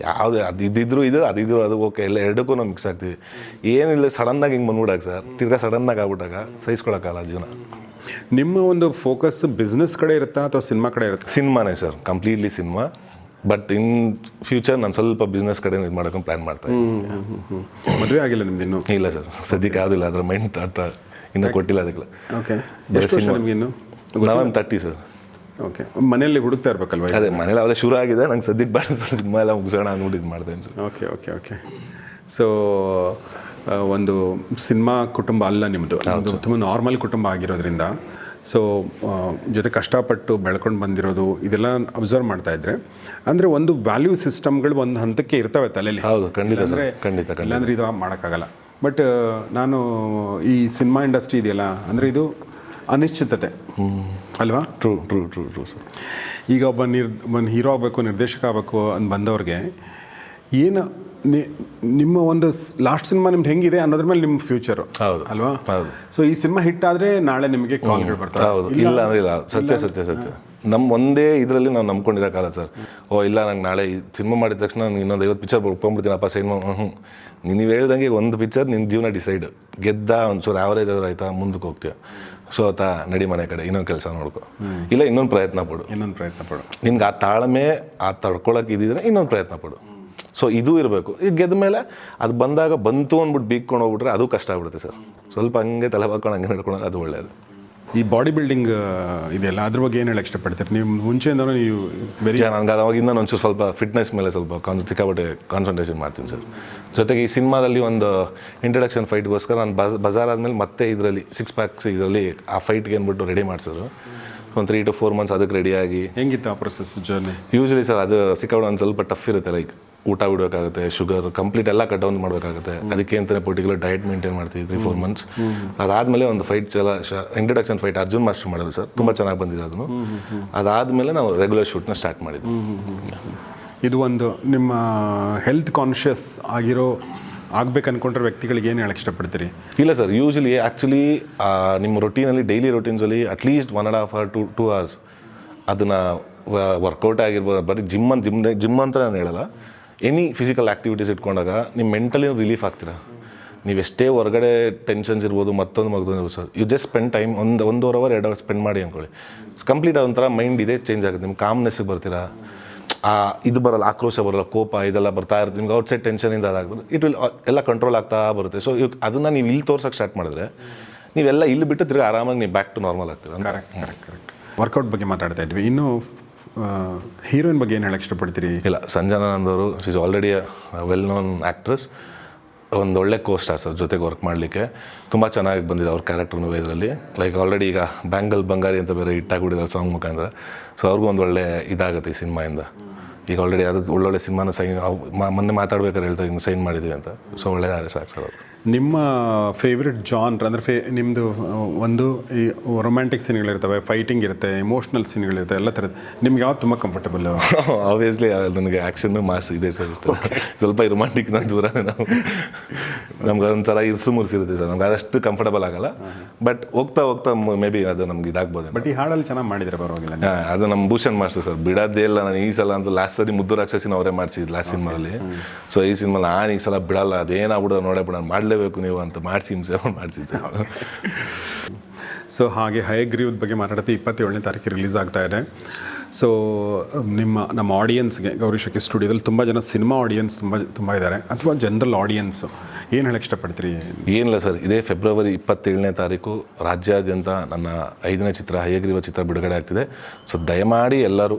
ಯಾವುದು ಅದಿದ್ರು ಅದಿದ್ರು ಅದು ಓಕೆ, ಎಲ್ಲ ಎರಡಕ್ಕೂ ನಾವು ಮಿಕ್ಸ್ ಆಗ್ತೀವಿ. ಏನಿಲ್ಲ ಸಡನ್ನಾಗಿ ಹಿಂಗೆ ಬಂದ್ಬಿಡಾಕ ಸರ್, ತಿರ್ಗಾ ಸಡನ್ನಾಗಿ ಆಗ್ಬಿಟ್ಟಾಗ ಸಹಿಸ್ಕೊಳಕ್ಕಾಗಲ್ಲ ಜೀವನ. ನಿಮ್ಮ ಒಂದು ಫೋಕಸ್ ಬಿಸ್ನೆಸ್ ಕಡೆ ಇರುತ್ತಾ ಅಥವಾ ಸಿನಿಮಾ ಕಡೆ ಇರುತ್ತಾ? ಸಿನಿಮಾನೇ sir, completely cinema. But in future ನಾನು ಸ್ವಲ್ಪ ಬಿಸ್ನೆಸ್ ಕಡೆ ಇದು ಮಾಡೋಕೆ ಪ್ಲ್ಯಾನ್ ಮಾಡ್ತಾ ಇದ್ದೀನಿ. ಮದುವೆ ಆಗಿಲ್ಲ ನಿಮ್ದು ಇನ್ನೂ? ಇಲ್ಲ ಸರ್, ಸದ್ಯಕ್ಕೆ ಯಾವುದಿಲ್ಲ, ಅದರ ಮೈಂಡ್ ಇನ್ನೂ ಕೊಟ್ಟಿಲ್ಲ ಅದಕ್ಕೆ. ಓಕೆ. ಎಷ್ಟು ವರ್ಷ ನಿಮ್ಗೆ ಇನ್ನು? ನಾವೇನು 30 ಸರ್. ಓಕೆ. ಮನೆಯಲ್ಲಿ ಹುಡುಕ್ತಾ ಇರ್ಬೇಕಲ್ವ? ಅದೇ ಮನೇಲಿ ಅವೆಲ್ಲ ಶುರು ಆಗಿದೆ, ನಂಗೆ ಸದ್ಯಕ್ಕೆ ಬೇಡ ಸರ್, ಸಿನಿಮಾ ಎಲ್ಲ ಮುಗಿಸೋಣ ಅಂದ್ಬಿಟ್ಟು ಇದು ಮಾಡ್ತೇನೆ sir. Okay okay okay. So ಒಂದು ಸಿನಿಮಾ ಕುಟುಂಬ ಅಲ್ಲ ನಿಮ್ಮದು, ತುಂಬ ನಾರ್ಮಲ್ ಕುಟುಂಬ ಆಗಿರೋದ್ರಿಂದ ಸೊ ಜೊತೆ ಕಷ್ಟಪಟ್ಟು ಬೆಳ್ಕೊಂಡು ಬಂದಿರೋದು ಇದೆಲ್ಲ ಅಬ್ಸರ್ವ್ ಮಾಡ್ತಾ ಇದ್ರೆ ಅಂದರೆ ಒಂದು ವ್ಯಾಲ್ಯೂ ಸಿಸ್ಟಮ್ಗಳು ಒಂದು ಹಂತಕ್ಕೆ ಇರ್ತವೆ ತಲೆಯಲ್ಲಿ. ಹೌದು, ಖಂಡಿತ ಅಂದರೆ ಖಂಡಿತ. ಇಲ್ಲಾಂದ್ರೆ ಇದು ಮಾಡೋಕ್ಕಾಗಲ್ಲ. ಬಟ್ ನಾನು ಈ ಸಿನಿಮಾ ಇಂಡಸ್ಟ್ರಿ ಇದೆಯಲ್ಲ ಅಂದರೆ ಇದು ಅನಿಶ್ಚಿತತೆ ಅಲ್ವಾ? True true true true sir. ಈಗ ಒಬ್ಬ ಹೀರೋ ಆಗಬೇಕು, ನಿರ್ದೇಶಕ ಆಗಬೇಕು ಅಂತ ಬಂದವ್ರಿಗೆ ಏನು ನಿಮ್ಮ ಒಂದು ಲಾಸ್ಟ್ ಸಿನಿಮಾ ನಿಮ್ದು ಹೆಂಗಿದೆ ಅನ್ನೋದ್ರ ಮೇಲೆ ನಿಮ್ಮ ಫ್ಯೂಚರು ಅಲ್ವಾ? ಸೊ ಈ ಸಿನಿಮಾ ಹಿಟ್ ಆದರೆ ನಾಳೆ ನಿಮಗೆ ಕಾಲ್ಗಳು ಬರ್ತವೆ. ಹೌದು, ಇಲ್ಲ ಅಂದ್ರೆ ಇಲ್ಲ. ಸತ್ಯ ಸತ್ಯ ಸತ್ಯ. ನಮ್ಮ ಒಂದೇ ಇದರಲ್ಲಿ ನಾವು ನಂಬ್ಕೊಂಡಿರೋಕ್ಕಲ್ಲ ಸರ್. ಇಲ್ಲ ನಂಗೆ ನಾಳೆ ಈ ಸಿನಿಮಾ ಮಾಡಿದ ತಕ್ಷಣ ನಾನು ಇನ್ನೊಂದು 50 ಪಿಕ್ಚರ್ ಒಪ್ಕೊಂಡ್ಬಿಡ್ತೀನಪ್ಪ ಸಿನಿಮಾ. ನೀವು ಹೇಳ್ದಂಗೆ ಒಂದು ಪಿಕ್ಚರ್ ನಿನ್ನ ಜೀವನ ಡಿಸೈಡ್. ಗೆದ್ದ ಒಂಚೂರು ಆವರೇಜ್ ಆದ್ರೆ ಆಯ್ತಾ, ಮುಂದಕ್ಕೆ ಹೋಗ್ತೀಯ. ಸೋತಾ ನಡಿ ಮನೆ ಕಡೆ ಇನ್ನೊಂದು ಕೆಲಸ ನೋಡ್ಕೊ, ಇಲ್ಲ ಇನ್ನೊಂದು ಪ್ರಯತ್ನ ಪಡು. ನಿನ್ಗೆ ಆ ತಾಳ್ಮೆ ಆ ತಡ್ಕೊಳಕ್ಕೆ ಇದ್ದಿದ್ರೆ ಇನ್ನೊಂದು ಪ್ರಯತ್ನ ಪಡು. ಸೊ ಇದು ಇರಬೇಕು. ಈಗ ಗೆದ್ದ ಮೇಲೆ ಅದು ಬಂದಾಗ ಬಂತು ಅಂದ್ಬಿಟ್ಟು ಬೀಗ್ಕೊಂಡು ಹೋಗ್ಬಿಟ್ರೆ ಅದು ಕಷ್ಟ ಆಗ್ಬಿಡುತ್ತೆ ಸರ್. ಸ್ವಲ್ಪ ಹಂಗೆ ತಲೆ ಬಾಕೊಂಡು ಹಂಗೆ ನಡ್ಕೊಂಡ್ರೆ ಅದು ಒಳ್ಳೆಯದು. ಈ ಬಾಡಿ ಬಿಲ್ಡಿಂಗ್ ಇದೆಯಲ್ಲ, ಅದ್ರ ಬಗ್ಗೆ ಏನು ಹೇಳಿ ಇಷ್ಟಪಡ್ತೀರಿ ನೀವು? ಮುಂಚೆಯಿಂದನೂ ನೀವು ಬೇರೆ ನನಗೆ ಅವಾಗಿಂದ ಒಂಚೂರು ಸ್ವಲ್ಪ ಫಿಟ್ನೆಸ್ ಮೇಲೆ ಸ್ವಲ್ಪ ಸಿಕ್ಕಾಪಟ್ಟೆ ಕಾನ್ಸಂಟ್ರೇಷನ್ ಮಾಡ್ತೀನಿ ಸರ್. ಜೊತೆಗೆ ಈ ಸಿನಿಮಾದಲ್ಲಿ ಒಂದು ಇಂಟ್ರಡಕ್ಷನ್ ಫೈಟ್ಗೋಸ್ಕರ ನಾನು ಬಜಾರ್ ಆದಮೇಲೆ ಮತ್ತೆ ಇದರಲ್ಲಿ 6 ಪ್ಯಾಕ್ಸ್ ಇದರಲ್ಲಿ ಆ ಫೈಟ್ಗೆ ಅಂದ್ಬಿಟ್ಟು ರೆಡಿ ಮಾಡಿಸಿದ್ರು. ಒಂದು 3 to 4 months ಅದಕ್ಕೆ ರೆಡಿಯಾಗಿ. ಹೆಂಗಿತ್ತು ಆ ಪ್ರೊಸೆಸ್ ಜರ್ನಿ? ಯೂಶ್ವಲಿ ಸರ್ ಅದು ಸಿಕ್ಕಾಪಟ್ಟೆ ಒಂದು ಸ್ವಲ್ಪ ಟಫ್ ಇರುತ್ತೆ. ಲೈಕ್ ಊಟ ಬಿಡಬೇಕಾಗುತ್ತೆ, ಶುಗರ್ ಕಂಪ್ಲೀಟ್ ಎಲ್ಲ ಕಟ್ ಡೌನ್ ಮಾಡಬೇಕಾಗುತ್ತೆ. ಅದಕ್ಕೆ ಅಂತಲೇ ಪರ್ಟಿಕ್ಯುಲರ್ ಡಯಟ್ ಮೇಂಟೈನ್ ಮಾಡ್ತೀವಿ 3-4 months. ಅದಾದಮೇಲೆ ಒಂದು fight introduction fight Arjun master ಮಾಡಿದ್ರು ಸರ್, ತುಂಬ ಚೆನ್ನಾಗಿ ಬಂದಿದೆ ಅದನ್ನು. ಅದಾದಮೇಲೆ ನಾವು ರೆಗ್ಯುಲರ್ ಶೂಟ್ನ ಸ್ಟಾರ್ಟ್ ಮಾಡಿದ್ವಿ. ಇದು ಒಂದು ನಿಮ್ಮ ಹೆಲ್ತ್ ಕಾನ್ಷಿಯಸ್ ಆಗ್ಬೇಕು ಅನ್ಕೊಂಡ್ರೆ ವ್ಯಕ್ತಿಗಳಿಗೆ ಏನು ಹೇಳಕ್ಕೆ ಇಷ್ಟಪಡ್ತೀರಿ? ಇಲ್ಲ ಸರ್, ಯೂಶ್ವಲಿ ಆ್ಯಕ್ಚುಲಿ ನಿಮ್ಮ ರೊಟೀನಲ್ಲಿ ಡೈಲಿ ರೊಟೀನ್ಸಲ್ಲಿ ಅಟ್ಲೀಸ್ಟ್ 1.5 hour to 2 hours ಅದನ್ನು ವರ್ಕೌಟ್ ಆಗಿರ್ಬೋದು. ಬರೀ ಜಿಮ್ ಅಂತ ನಾನು ಹೇಳಲ್ಲ, ಎನಿ ಫಿಸಿಕಲ್ ಆ್ಯಕ್ಟಿವಿಟೀಸ್ ಇಟ್ಕೊಂಡಾಗ ನಿಮ್ಮ ಮೆಂಟಲಿ ರಿಲೀಫ್ ಆಗ್ತೀರಾ. ನೀವೆಷ್ಟೇ ಹೊರಗಡೆ ಟೆನ್ಷನ್ಸ್ ಇರ್ಬೋದು, ಮತ್ತೊಂದು ಇರ್ಬೋದು sir, you just spend time 1 hour 2 hours spend ಮಾಡಿ ಅಂದ್ಕೊಳ್ಳಿ. ಕಂಪ್ಲೀಟ್ ಅದೊಂಥರ ಮೈಂಡ್ ಇದೇ ಚೇಂಜ್ ಆಗುತ್ತೆ. ನಿಮ್ಮ ಕಾಮ್ನೆಸ್ಸಿಗೆ ಬರ್ತೀರಾ. ಇದು ಬರಲ್ಲ, ಆಕ್ರೋಶ ಬರಲ್ಲ, ಕೋಪ ಇದೆಲ್ಲ ಬರ್ತಾ ಇರುತ್ತೆ. ನಿಮ್ಗೆ ಔಟ್ಸೈಡ್ ಟೆನ್ಷನಿಂದ ಅದಾಗ್ಬೋದು, ಇಟ್ ವಿಲ್ ಎಲ್ಲ ಕಂಟ್ರೋಲ್ ಆಗ್ತಾ ಬರುತ್ತೆ. ಸೊ ಅದನ್ನು ನೀವು ಇಲ್ಲಿ ತೋರ್ಸೋಕ್ಕೆ ಸ್ಟಾರ್ಟ್ ಮಾಡಿದ್ರೆ ನೀವೆಲ್ಲ ಇಲ್ಲಿ ಬಿಟ್ಟು ತಿರ್ಗಿ ಆರಾಮಾಗಿ ನೀವು ಬ್ಯಾಕ್ ಟು ನಾರ್ಮಲ್ ಆಗ್ತೀರ. ಕರೆಕ್ಟ್. ವರ್ಕೌಟ್ ಬಗ್ಗೆ ಮಾತಾಡ್ತಾ ಇದ್ವಿ. ಇನ್ನು ಹೀರೋಯಿನ್ ಬಗ್ಗೆ ಏನು ಹೇಳಕ್ಕೆ ಇಷ್ಟಪಡ್ತೀರಿ? ಇಲ್ಲ, ಸಂಜನಾ ನಂದವರು she is already well known actress. ಒಂದು ಒಳ್ಳೆ ಕೋಸ್ಟಾರ್ ಸರ್, ಜೊತೆಗೆ ವರ್ಕ್ ಮಾಡಲಿಕ್ಕೆ ತುಂಬ ಚೆನ್ನಾಗಿ ಬಂದಿದೆ ಅವ್ರ ಕ್ಯಾರೆಕ್ಟರ್ನೂ ಇದರಲ್ಲಿ. ಲೈಕ್ ಆಲ್ರೆಡಿ ಈಗ ಬ್ಯಾಂಗಲ್ ಬಂಗಾರಿ ಅಂತ ಬೇರೆ ಹಿಟ್ಟಾಗ್ಬಿಟ್ಟಿದ್ದಾರೆ ಸಾಂಗ್ ಮುಖಾಂತರ. ಸೊ ಅವ್ರಿಗೂ ಒಂದು ಒಳ್ಳೆ ಇದಾಗುತ್ತೆ ಈ ಸಿನಿಮಾಯಿಂದ. ಈಗ ಆಲ್ರೆಡಿ ಅದು ಒಳ್ಳೊಳ್ಳೆ ಸಿನಿಮಾನ ಮೊನ್ನೆ ಮಾತಾಡ್ಬೇಕಾದ್ರೆ ಹೇಳ್ತಾರೆ ಇನ್ನು ಸೈನ್ ಮಾಡಿದ್ದೀವಿ ಅಂತ. ಸೊ ಒಳ್ಳೆಯದಾದ್ರೆ ಸಾಕು ಸರ್ ಅದು. ನಿಮ್ಮ ಫೇವ್ರೆಟ್ ಜಾನ್ರ್ ಅಂದರೆ ನಿಮ್ಮದು ಒಂದು ಈ ರೊಮ್ಯಾಂಟಿಕ್ ಸೀನ್ಗಳಿರ್ತವೆ, ಫೈಟಿಂಗ್ ಇರುತ್ತೆ, ಎಮೋಷ್ನಲ್ ಸೀನ್ಗಳಿರುತ್ತೆ, ಎಲ್ಲ ಥರದ್ದು. ನಿಮ್ಗೆ ಯಾವ್ದು ತುಂಬ ಕಂಫರ್ಟಬಲ್? ಆಬ್ವಿಯಸ್ಲಿ ನನಗೆ ಆ್ಯಕ್ಷನ್ನು ಮಾಸ್ ಇದೆ ಸರ್. ಸ್ವಲ್ಪ ರೊಮ್ಯಾಂಟಿಕ್ನ ದೂರನೇ ನಾವು. ನಮ್ಗೆ ಒಂಥರ ಇರ್ಸು ಮುರ್ಸಿರುತ್ತೆ ಸರ್, ನಮ್ಗೆ ಅದಷ್ಟು ಕಂಫರ್ಟಬಲ್ ಆಗಲ್ಲ. ಬಟ್ ಹೋಗ್ತಾ ಮೇ ಬಿ ಅದು ನಮ್ಗೆ ಇದಾಗ್ಬೋದು. ಬಟ್ ಈ ಹಾಡಲ್ಲಿ ಚೆನ್ನಾಗಿ ಮಾಡಿದರೆ ಪರವಾಗಿಲ್ಲ. ಅದು ನಮ್ಮ ಭೂಷಣ್ ಮಾಸ್ಟರ್ ಸರ್, ಬಿಡೋದೇ ಇಲ್ಲ. ನಾನು ಈ ಸಲ ಅಂತೂ ಲಾಸ್ಟ್ ಸರಿ ಮುದ್ದು ರಾಕ್ಷಸಿನ ಅವರೇ ಮಾಡಿಸಿದ್ದು ಲಾಸ್ಟ್ ಸಿನಿಮಾದಲ್ಲಿ. ಸೊ ಈ ಸಿನಿಮಾಲಿ ನಾನು ಈ ಸಲ ಬಿಡಲ್ಲ, ಅದೇನಾಗ್ಬಿಡೋ ನೋಡೇ ಬಿಡೋಣ, ಮಾಡಲೇಬೇಕು ನೀವು ಅಂತ ಮಾಡಿಸಿ ಹಿಂಸೆ ಮಾಡಿಸಿದ್ದೆ. ಸೊ ಹಾಗೆ ಹಯಗ್ರೀವದ ಬಗ್ಗೆ ಮಾತಾಡ್ತೀವಿ. 27ನೇ ತಾರೀಕಿಗೆ ರಿಲೀಸ್ ಆಗ್ತಾ ಇದೆ. ಸೊ ನಮ್ಮ ಆಡಿಯನ್ಸ್ಗೆ ಗೌರಿ ಶೆಟ್ಟಿ ಸ್ಟುಡಿಯೋದಲ್ಲಿ ತುಂಬ ಜನ ಸಿನಿಮಾ ಆಡಿಯನ್ಸ್ ತುಂಬ ಇದ್ದಾರೆ, ಅಥವಾ ಜನರಲ್ ಆಡಿಯನ್ಸು ಏನು ಹೇಳಕ್ಕೆ ಇಷ್ಟಪಡ್ತೀರಿ? ಏನಿಲ್ಲ ಸರ್, ಇದೇ ಫೆಬ್ರವರಿ 27ನೇ ತಾರೀಕು ರಾಜ್ಯಾದ್ಯಂತ ನನ್ನ 5ನೇ ಚಿತ್ರ ಹಯಗ್ರೀವ ಚಿತ್ರ ಬಿಡುಗಡೆ ಆಗ್ತಿದೆ. ಸೊ ದಯಮಾಡಿ ಎಲ್ಲರೂ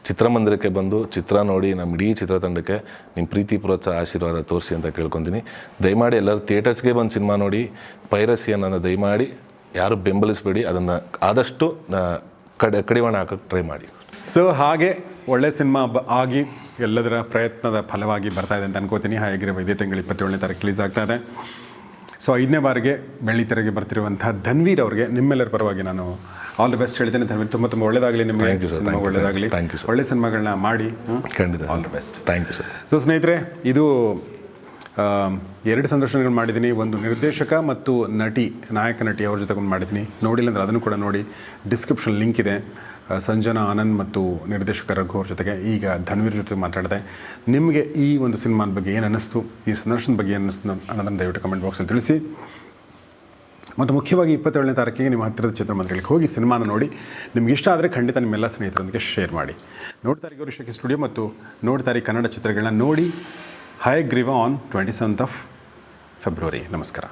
ಚಿತ್ರಮಂದಿರಕ್ಕೆ ಬಂದು ಚಿತ್ರ ನೋಡಿ ನಮ್ಮ ಇಡೀ ಚಿತ್ರತಂಡಕ್ಕೆ ನಿಮ್ಮ ಪ್ರೀತಿ ಪ್ರೋತ್ಸಾಹ ಆಶೀರ್ವಾದ ತೋರಿಸಿ ಅಂತ ಕೇಳ್ಕೊತೀನಿ. ದಯಮಾಡಿ ಎಲ್ಲರೂ ಥಿಯೇಟರ್ಸ್ಗೆ ಬಂದು ಸಿನಿಮಾ ನೋಡಿ. ಪೈರಸಿಯನ್ನು ದಯಮಾಡಿ ಯಾರು ಬೆಂಬಲಿಸಬೇಡಿ, ಅದನ್ನು ಆದಷ್ಟು ಕಡಿವಾಣ ಹಾಕೋಕ್ಕೆ ಟ್ರೈ ಮಾಡಿ. ಸೊ ಹಾಗೆ ಒಳ್ಳೆ ಸಿನಿಮಾ ಆಗಿ ಎಲ್ಲದರ ಪ್ರಯತ್ನದ ಫಲವಾಗಿ ಬರ್ತಾ ಇದೆ ಅಂತ ಅನ್ಕೋತೀನಿ. ಹಯಗ್ರೀವ ಇದೇ ತಿಂಗಳು 27ನೇ ತಾರೀಕು ರಿಲೀಸ್ ಆಗ್ತಾ ಇದೆ. ಸೊ 5ನೇ ಬಾರಿಗೆ ಬೆಳ್ಳಿತೆರೆಗೆ ಬರ್ತಿರುವಂಥ ಧನ್ವೀರ್ ಅವ್ರಿಗೆ ನಿಮ್ಮೆಲ್ಲರ ಪರವಾಗಿ ನಾನು ಆಲ್ ದಿ ಬೆಸ್ಟ್ ಹೇಳ್ತೇನೆ ಧನ್ವೀರ್. ತುಂಬ ತುಂಬ ಒಳ್ಳೆಯದಾಗಲಿ ನಿಮಗೆ. Thank you, sir. Cinema Thank you, ಒಳ್ಳೆಯದಾಗಲಿ, thank you, sir. ಒಳ್ಳೆ ಸಿನಿಮಾಗಳನ್ನ ಮಾಡಿ. ಖಂಡಿತ. All the best. Thank you sir. So ಸ್ನೇಹಿತರೆ, ಇದು 2 ಸಂದರ್ಶನಗಳು ಮಾಡಿದ್ದೀನಿ. ಒಂದು ನಿರ್ದೇಶಕ ಮತ್ತು ನಾಯಕ ನಟಿ ಅವ್ರ ಜೊತೆ ಒಂದು ಮಾಡಿದ್ದೀನಿ. ನೋಡಿಲ್ಲ ಅಂದರೆ ಅದನ್ನು ಕೂಡ ನೋಡಿ. ಡಿಸ್ಕ್ರಿಪ್ಷನ್ ಲಿಂಕ್ ಇದೆ. ಸಂಜನಾ ಆನಂದ್ ಮತ್ತು ನಿರ್ದೇಶಕ ರಘು ಅವ್ರ ಜೊತೆಗೆ ಈಗ ಧನ್ವೀರ್ ಜೊತೆ ಮಾತಾಡಿದೆ. ನಿಮಗೆ ಈ ಒಂದು ಸಿನಿಮಾದ ಬಗ್ಗೆ ಏನು ಅನ್ನಿಸ್ತು, ಈ ಸಂದರ್ಶನದ ಬಗ್ಗೆ ಏನು ಅನ್ನಿಸ್ತು ಅನ್ನೋದನ್ನು ದಯವಿಟ್ಟು ಕಮೆಂಟ್ ಬಾಕ್ಸಲ್ಲಿ ತಿಳಿಸಿ. ಮತ್ತು ಮುಖ್ಯವಾಗಿ 27ನೇ ತಾರೀಕಿಗೆ ನಿಮ್ಮ ಹತ್ತಿರದ ಚಿತ್ರಮಂದಿರಗಳಿಗೆ ಹೋಗಿ ಸಿನಿಮಾನ ನೋಡಿ. ನಿಮ್ಗೆ ಇಷ್ಟ ಆದರೆ ಖಂಡಿತ ನಿಮ್ಮೆಲ್ಲ ಸ್ನೇಹಿತರೊಂದಿಗೆ ಶೇರ್ ಮಾಡಿ. ನೋಡ್ತಾರೆ ಗೌರಿಶಕಿ ಸ್ಟುಡಿಯೋ ಮತ್ತು ನೋಡ್ತಾರೆ ಕನ್ನಡ ಚಿತ್ರಗಳನ್ನ ನೋಡಿ. Hayagriva on 27th of February. ನಮಸ್ಕಾರ.